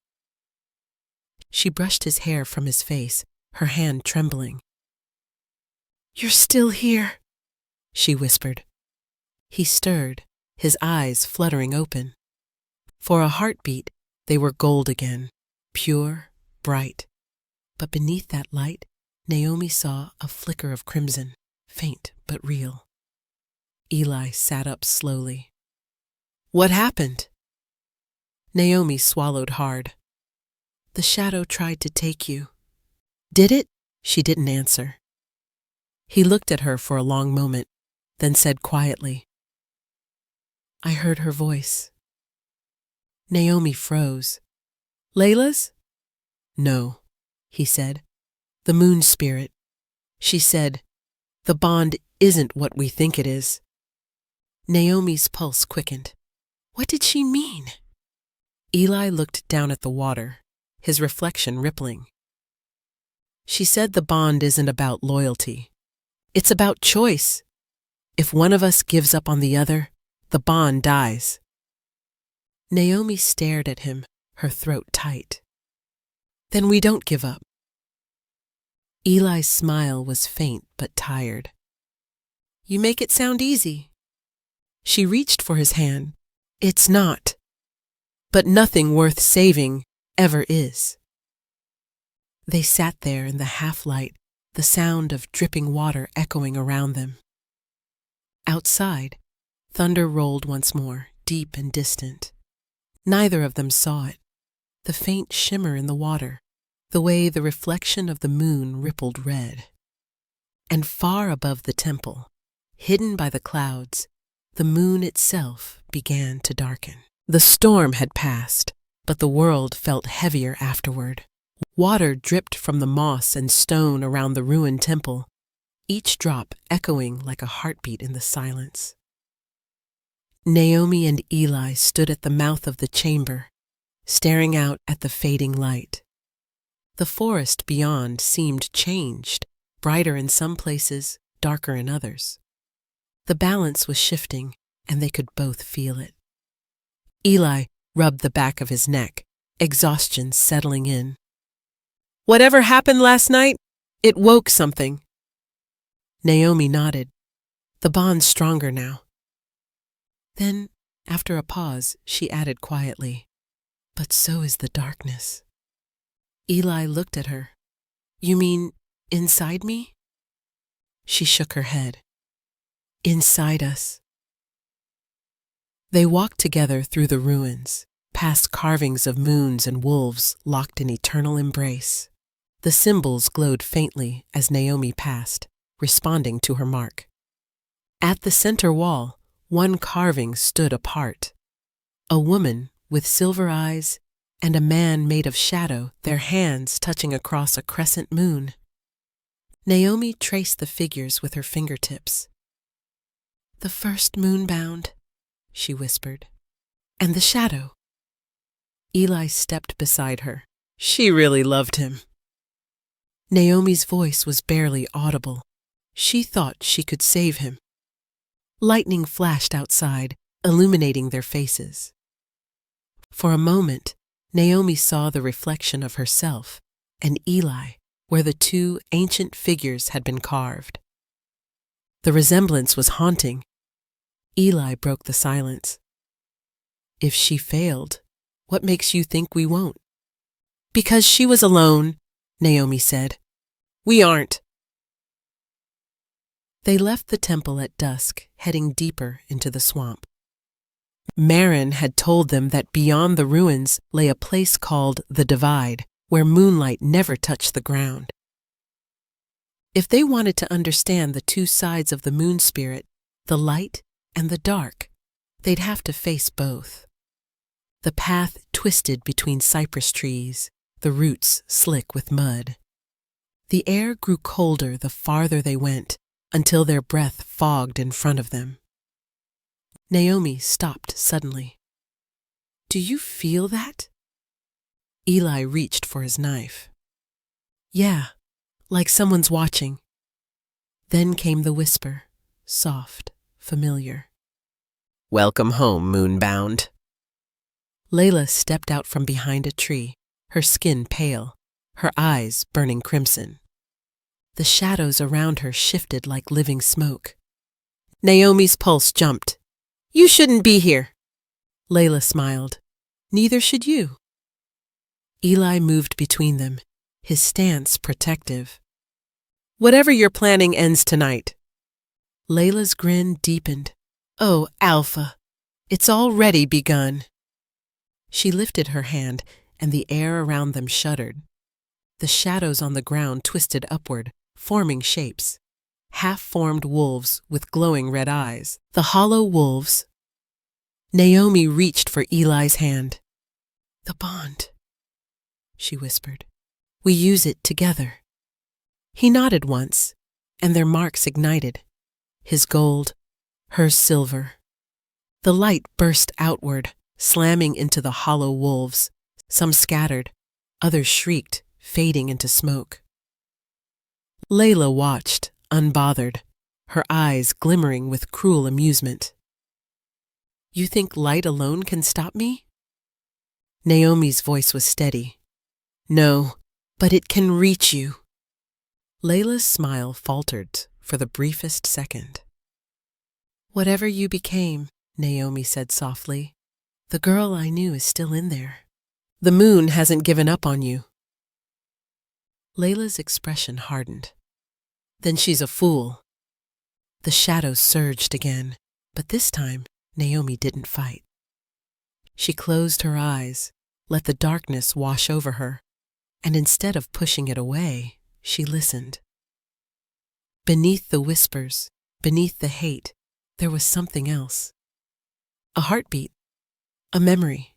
She brushed his hair from his face, her hand trembling. "You're still here," she whispered. He stirred, his eyes fluttering open. For a heartbeat, they were gold again, pure, bright. But beneath that light, Naomi saw a flicker of crimson, faint but real. Eli sat up slowly. "What happened?" Naomi swallowed hard. "The shadow tried to take you." "Did it?" She didn't answer. He looked at her for a long moment, then said quietly, "I heard her voice." Naomi froze. "Layla's?" "No," he said. "The moon spirit. She said, 'The bond isn't what we think it is.'" Naomi's pulse quickened. What did she mean? Eli looked down at the water, his reflection rippling. "She said the bond isn't about loyalty. It's about choice. If one of us gives up on the other, the bond dies." Naomi stared at him, her throat tight. "Then we don't give up." Eli's smile was faint but tired. "You make it sound easy." She reached for his hand. "It's not. But nothing worth saving ever is." They sat there in the half-light, the sound of dripping water echoing around them. Outside, thunder rolled once more, deep and distant. Neither of them saw it. The faint shimmer in the water, the way the reflection of the moon rippled red. And far above the temple, hidden by the clouds, the moon itself began to darken. The storm had passed, but the world felt heavier afterward. Water dripped from the moss and stone around the ruined temple, each drop echoing like a heartbeat in the silence. Naomi and Eli stood at the mouth of the chamber, staring out at the fading light. The forest beyond seemed changed, brighter in some places, darker in others. The balance was shifting, and they could both feel it. Eli rubbed the back of his neck, exhaustion settling in. "Whatever happened last night, it woke something." Naomi nodded. "The bond's stronger now." Then, after a pause, she added quietly, "But so is the darkness." Eli looked at her. "You mean inside me?" She shook her head. "Inside us." They walked together through the ruins, past carvings of moons and wolves locked in eternal embrace. The symbols glowed faintly as Naomi passed, responding to her mark. At the center wall, one carving stood apart. A woman with silver eyes and a man made of shadow, their hands touching across a crescent moon. Naomi traced the figures with her fingertips. "The first Moonbound," she whispered. "And the shadow." Eli stepped beside her. She really loved him. Naomi's voice was barely audible. She thought she could save him. Lightning flashed outside, illuminating their faces. For a moment, Naomi saw the reflection of herself and Eli, where the two ancient figures had been carved. The resemblance was haunting. Eli broke the silence. If she failed, what makes you think we won't? Because she was alone, Naomi said. We aren't. They left the temple at dusk, heading deeper into the swamp. Marin had told them that beyond the ruins lay a place called the Divide, where moonlight never touched the ground. If they wanted to understand the two sides of the moon spirit, the light and the dark, they'd have to face both. The path twisted between cypress trees, the roots slick with mud. The air grew colder the farther they went, until their breath fogged in front of them. Naomi stopped suddenly. Do you feel that? Eli reached for his knife. Yeah, like someone's watching. Then came the whisper, soft, familiar. Welcome home, Moonbound. Layla stepped out from behind a tree, her skin pale, her eyes burning crimson. The shadows around her shifted like living smoke. Naomi's pulse jumped. You shouldn't be here. Layla smiled. Neither should you. Eli moved between them, his stance protective. Whatever you're planning ends tonight. Layla's grin deepened. Oh, Alpha, it's already begun. She lifted her hand, and the air around them shuddered. The shadows on the ground twisted upward, forming shapes. Half-formed wolves with glowing red eyes. The hollow wolves. Naomi reached for Eli's hand. The bond, she whispered. We use it together. He nodded once, and their marks ignited. His gold, hers silver. The light burst outward, slamming into the hollow wolves. Some scattered, others shrieked, fading into smoke. Layla watched, unbothered, her eyes glimmering with cruel amusement. You think light alone can stop me? Naomi's voice was steady. No, but it can reach you. Layla's smile faltered for the briefest second. Whatever you became, Naomi said softly, the girl I knew is still in there. The moon hasn't given up on you. Layla's expression hardened. Then she's a fool. The shadows surged again, but this time Naomi didn't fight. She closed her eyes, let the darkness wash over her, and instead of pushing it away, she listened. Beneath the whispers, beneath the hate, there was something else. A heartbeat, a memory.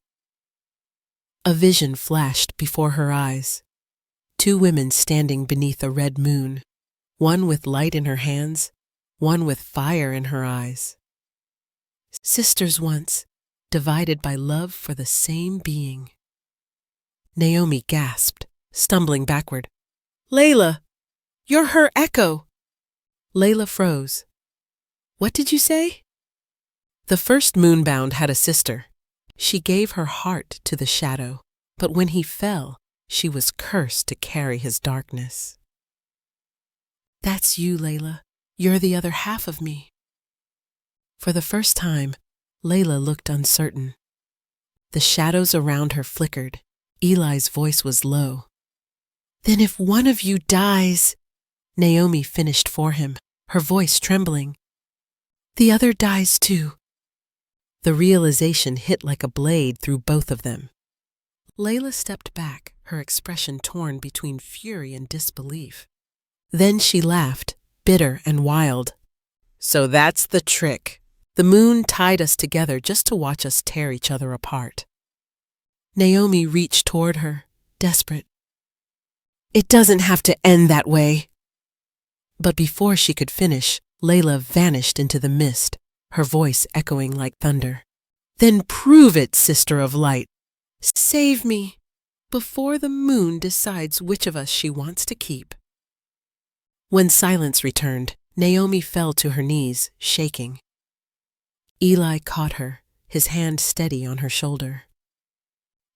A vision flashed before her eyes. Two women standing beneath a red moon, one with light in her hands, one with fire in her eyes. Sisters once, divided by love for the same being. Naomi gasped, stumbling backward. Layla, you're her echo. Layla froze. What did you say? The first Moonbound had a sister. She gave her heart to the shadow, but when he fell, she was cursed to carry his darkness. That's you, Layla. You're the other half of me. For the first time, Layla looked uncertain. The shadows around her flickered. Eli's voice was low. Then if one of you dies, Naomi finished for him, her voice trembling. The other dies too. The realization hit like a blade through both of them. Layla stepped back, her expression torn between fury and disbelief. Then she laughed, bitter and wild. So that's the trick. The moon tied us together just to watch us tear each other apart. Naomi reached toward her, desperate. It doesn't have to end that way. But before she could finish, Layla vanished into the mist, her voice echoing like thunder. Then prove it, Sister of Light. Save me, before the moon decides which of us she wants to keep. When silence returned, Naomi fell to her knees, shaking. Eli caught her, his hand steady on her shoulder.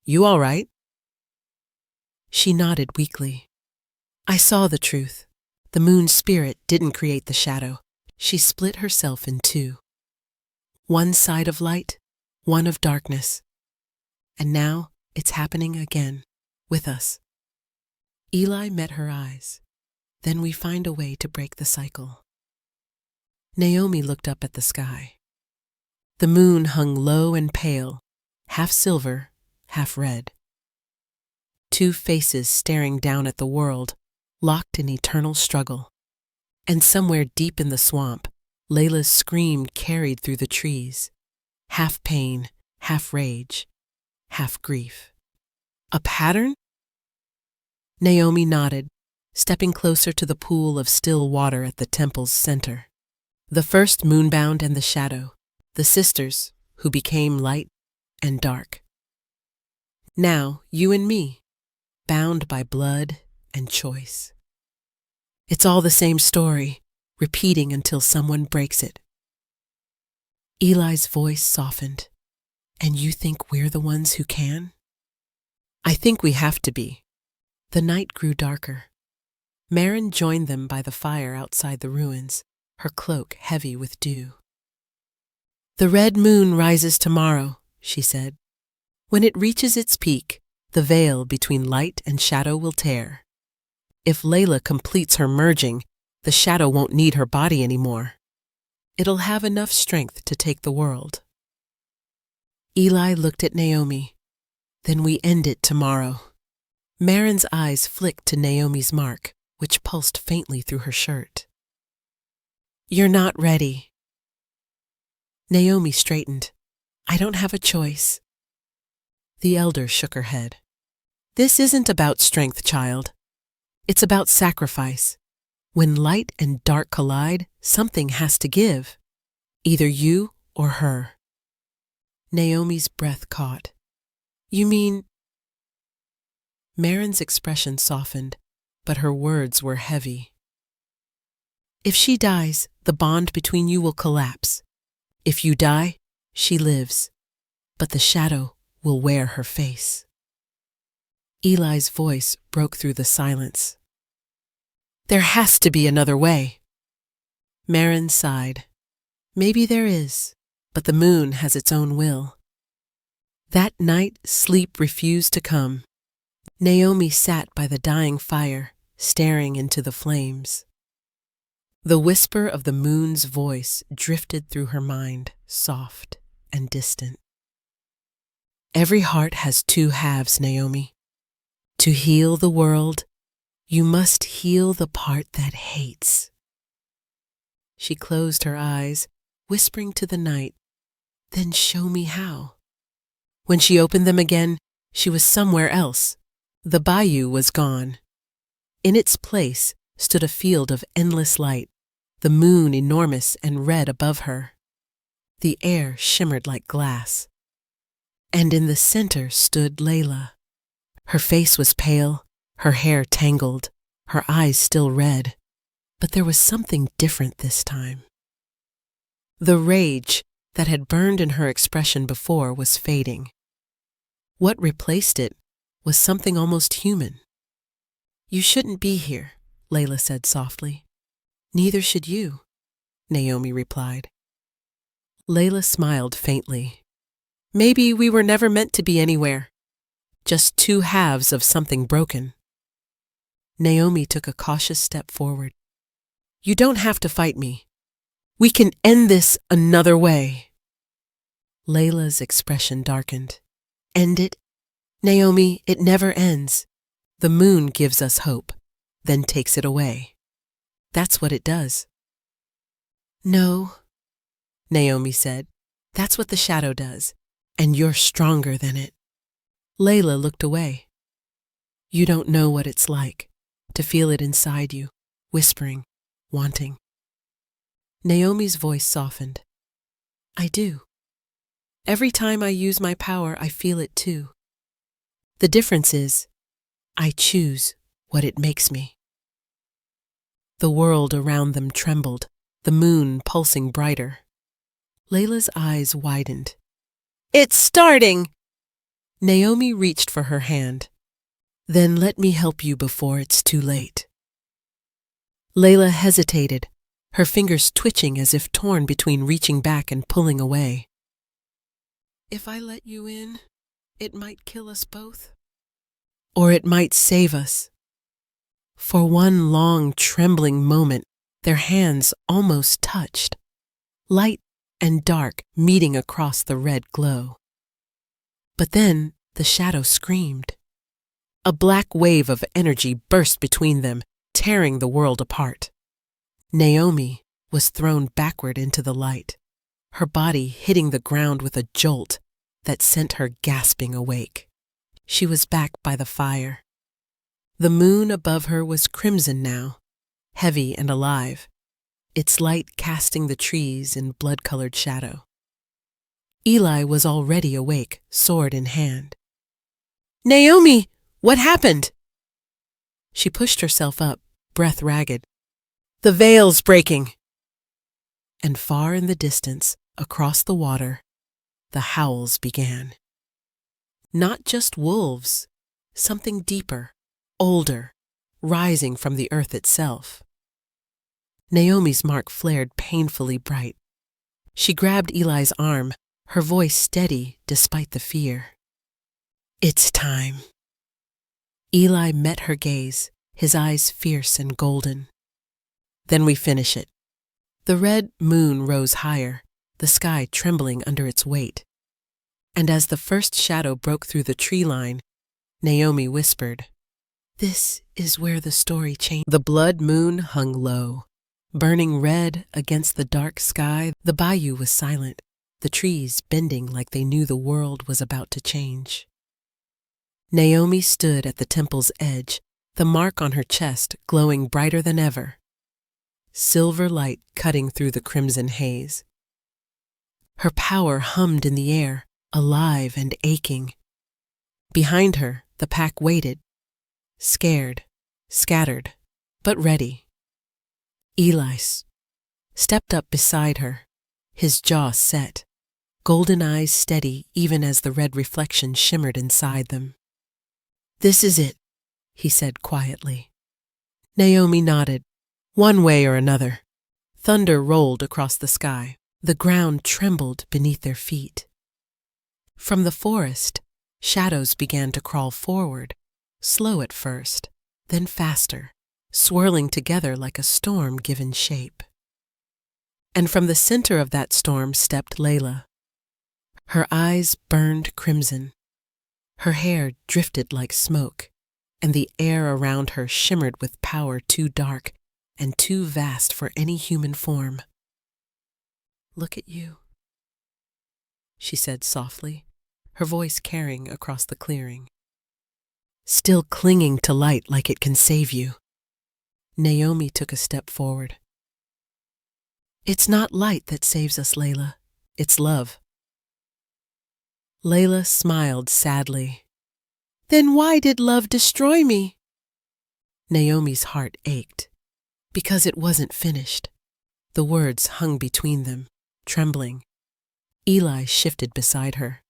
You all right?" She nodded weakly. I saw the truth. The moon spirit didn't create the shadow. She split herself in two. One side of light, one of darkness. And now it's happening again, with us. Eli met her eyes. Then we find a way to break the cycle. Naomi looked up at the sky. The moon hung low and pale, half silver, half red. Two faces staring down at the world, locked in eternal struggle. And somewhere deep in the swamp, Layla's scream carried through the trees, half pain, half rage, half grief. A pattern? Naomi nodded, stepping closer to the pool of still water at the temple's center. The first Moonbound and the Shadow, the sisters who became light and dark. Now, you and me, bound by blood and choice. It's all the same story, repeating until someone breaks it. Eli's voice softened. And you think we're the ones who can? I think we have to be. The night grew darker. Marin joined them by the fire outside the ruins, her cloak heavy with dew. The red moon rises tomorrow, she said. When it reaches its peak, the veil between light and shadow will tear. If Layla completes her merging, the shadow won't need her body anymore. It'll have enough strength to take the world. Eli looked at Naomi. Then we end it tomorrow. Marin's eyes flicked to Naomi's mark, which pulsed faintly through her shirt. You're not ready. Naomi straightened. I don't have a choice. The elder shook her head. This isn't about strength, child. It's about sacrifice. When light and dark collide, something has to give. Either you or her. Naomi's breath caught. You mean... Marin's expression softened, but her words were heavy. If she dies, the bond between you will collapse. If you die, she lives, but the shadow will wear her face. Eli's voice broke through the silence. There has to be another way. Marin sighed. Maybe there is, but the moon has its own will. That night, sleep refused to come. Naomi sat by the dying fire, staring into the flames. The whisper of the moon's voice drifted through her mind, soft and distant. Every heart has two halves, Naomi. To heal the world, you must heal the part that hates. She closed her eyes, whispering to the night, Then show me how. When she opened them again, she was somewhere else. The bayou was gone. In its place stood a field of endless light, the moon enormous and red above her. The air shimmered like glass. And in the center stood Layla. Her face was pale, her hair tangled, her eyes still red. But there was something different this time. The rage that had burned in her expression before was fading. What replaced it was something almost human. You shouldn't be here, Layla said softly. Neither should you, Naomi replied. Layla smiled faintly. Maybe we were never meant to be anywhere. Just two halves of something broken. Naomi took a cautious step forward. You don't have to fight me. We can end this another way. Layla's expression darkened. End it? Naomi, it never ends. The moon gives us hope, then takes it away. That's what it does. No, Naomi said. That's what the shadow does, and you're stronger than it. Layla looked away. You don't know what it's like, to feel it inside you, whispering, wanting. Naomi's voice softened. I do. Every time I use my power, I feel it too. The difference is, I choose what it makes me. The world around them trembled, the moon pulsing brighter. Layla's eyes widened. It's starting! Naomi reached for her hand. Then let me help you before it's too late. Layla hesitated, her fingers twitching as if torn between reaching back and pulling away. If I let you in, it might kill us both. Or it might save us. For one long, trembling moment, their hands almost touched, light and dark meeting across the red glow. But then the shadow screamed. A black wave of energy burst between them, tearing the world apart. Naomi was thrown backward into the light, her body hitting the ground with a jolt that sent her gasping awake. She was back by the fire. The moon above her was crimson now, heavy and alive, its light casting the trees in blood-colored shadow. Eli was already awake, sword in hand. Naomi! What happened? She pushed herself up, breath ragged. The veil's breaking. And far in the distance, across the water, the howls began. Not just wolves, something deeper, older, rising from the earth itself. Naomi's mark flared painfully bright. She grabbed Eli's arm, her voice steady despite the fear. It's time. Eli met her gaze, his eyes fierce and golden. Then we finish it. The red moon rose higher, the sky trembling under its weight. And as the first shadow broke through the tree line, Naomi whispered, This is where the story changed. The blood moon hung low, burning red against the dark sky. The bayou was silent, the trees bending like they knew the world was about to change. Naomi stood at the temple's edge, the mark on her chest glowing brighter than ever. Silver light cutting through the crimson haze. Her power hummed in the air, alive and aching. Behind her, the pack waited, scared, scattered, but ready. Eli stepped up beside her, his jaw set, golden eyes steady even as the red reflection shimmered inside them. This is it, he said quietly. Naomi nodded, one way or another. Thunder rolled across the sky. The ground trembled beneath their feet. From the forest, shadows began to crawl forward, slow at first, then faster, swirling together like a storm given shape. And from the center of that storm stepped Layla. Her eyes burned crimson. Her hair drifted like smoke, and the air around her shimmered with power too dark and too vast for any human form. Look at you, she said softly, her voice carrying across the clearing. Still clinging to light like it can save you. Naomi took a step forward. It's not light that saves us, Layla. It's love. Layla smiled sadly. Then why did love destroy me? Naomi's heart ached. Because it wasn't finished. The words hung between them, trembling. Eli shifted beside her.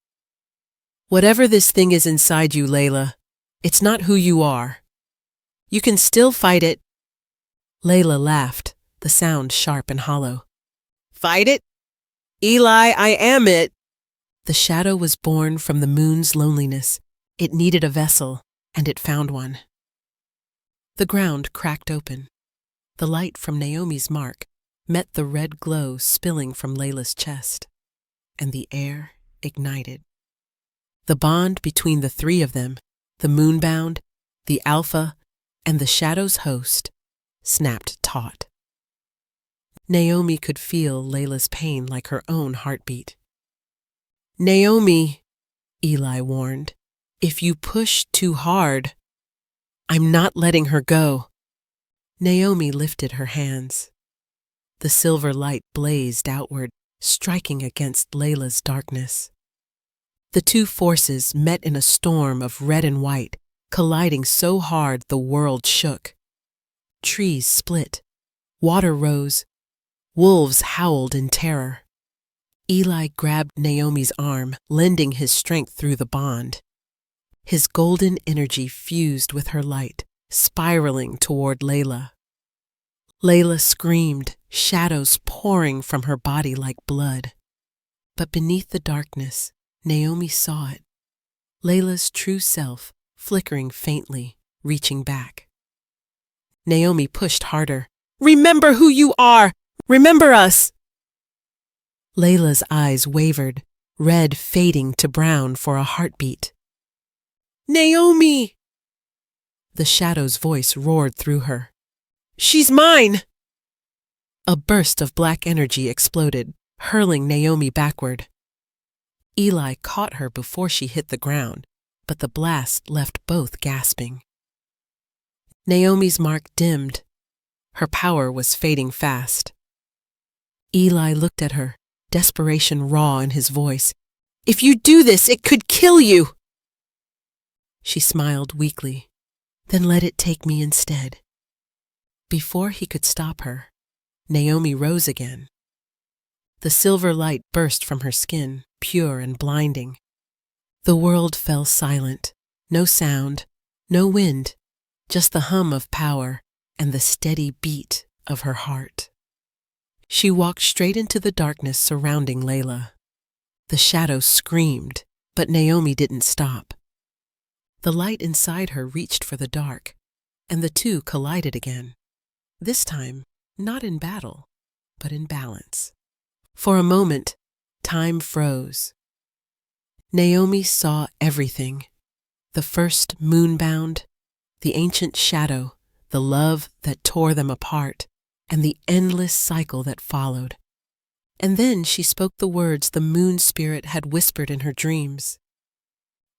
Whatever this thing is inside you, Layla, it's not who you are. You can still fight it. Layla laughed, the sound sharp and hollow. Fight it? Eli, I am it. The shadow was born from the moon's loneliness. It needed a vessel, and it found one. The ground cracked open. The light from Naomi's mark met the red glow spilling from Layla's chest, and the air ignited. The bond between the three of them, the Moonbound, the Alpha, and the Shadow's host, snapped taut. Naomi could feel Layla's pain like her own heartbeat. Naomi, Eli warned, if you push too hard, I'm not letting her go. Naomi lifted her hands. The silver light blazed outward, striking against Layla's darkness. The two forces met in a storm of red and white, colliding so hard the world shook. Trees split, water rose, wolves howled in terror. Eli grabbed Naomi's arm, lending his strength through the bond. His golden energy fused with her light, spiraling toward Layla. Layla screamed, shadows pouring from her body like blood. But beneath the darkness, Naomi saw it. Layla's true self, flickering faintly, reaching back. Naomi pushed harder. "Remember who you are! Remember us!" Layla's eyes wavered, red fading to brown for a heartbeat. "Naomi!" The shadow's voice roared through her. "She's mine!" A burst of black energy exploded, hurling Naomi backward. Eli caught her before she hit the ground, but the blast left both gasping. Naomi's mark dimmed. Her power was fading fast. Eli looked at her, desperation raw in his voice. "If you do this, it could kill you!" She smiled weakly, "Then let it take me instead." Before he could stop her, Naomi rose again. The silver light burst from her skin, pure and blinding. The world fell silent, no sound, no wind, just the hum of power and the steady beat of her heart. She walked straight into the darkness surrounding Layla. The shadow screamed, but Naomi didn't stop. The light inside her reached for the dark, and the two collided again. This time, not in battle, but in balance. For a moment, time froze. Naomi saw everything. The first Moonbound, the ancient shadow, the love that tore them apart, and the endless cycle that followed. And then she spoke the words the moon spirit had whispered in her dreams.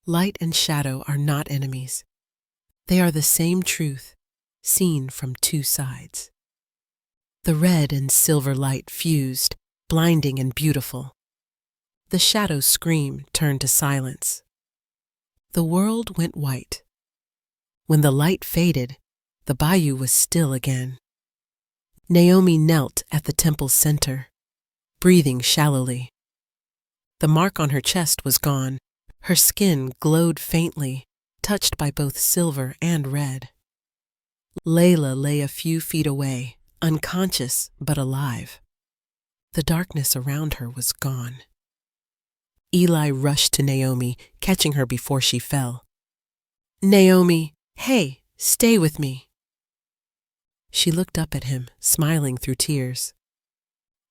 Light and shadow are not enemies. They are the same truth, seen from two sides. The red and silver light fused, blinding and beautiful. The shadow's scream turned to silence. The world went white. When the light faded, the bayou was still again. Naomi knelt at the temple's center, breathing shallowly. The mark on her chest was gone. Her skin glowed faintly, touched by both silver and red. Layla lay a few feet away, unconscious but alive. The darkness around her was gone. Eli rushed to Naomi, catching her before she fell. "Naomi, hey, stay with me." She looked up at him, smiling through tears.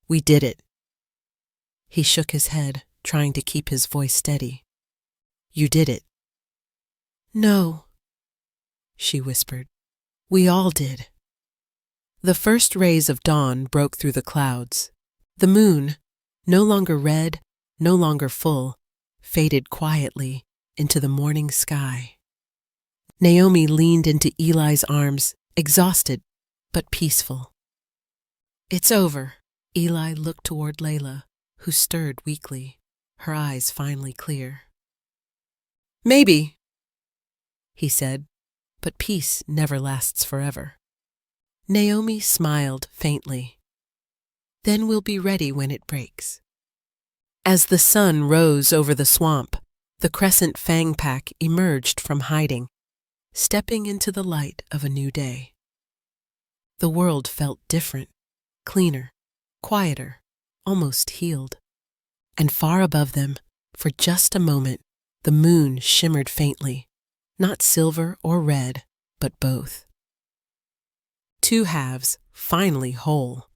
"We did it." He shook his head, trying to keep his voice steady. "You did it." "No," she whispered. "We all did." The first rays of dawn broke through the clouds. The moon, no longer red, no longer full, faded quietly into the morning sky. Naomi leaned into Eli's arms, exhausted but peaceful. "It's over." Eli looked toward Layla, who stirred weakly, her eyes finally clear. "Maybe," he said, "but peace never lasts forever." Naomi smiled faintly. "Then we'll be ready when it breaks." As the sun rose over the swamp, the Crescent Fang Pack emerged from hiding, stepping into the light of a new day. The world felt different, cleaner, quieter, almost healed. And far above them, for just a moment, the moon shimmered faintly, not silver or red, but both. Two halves, finally whole.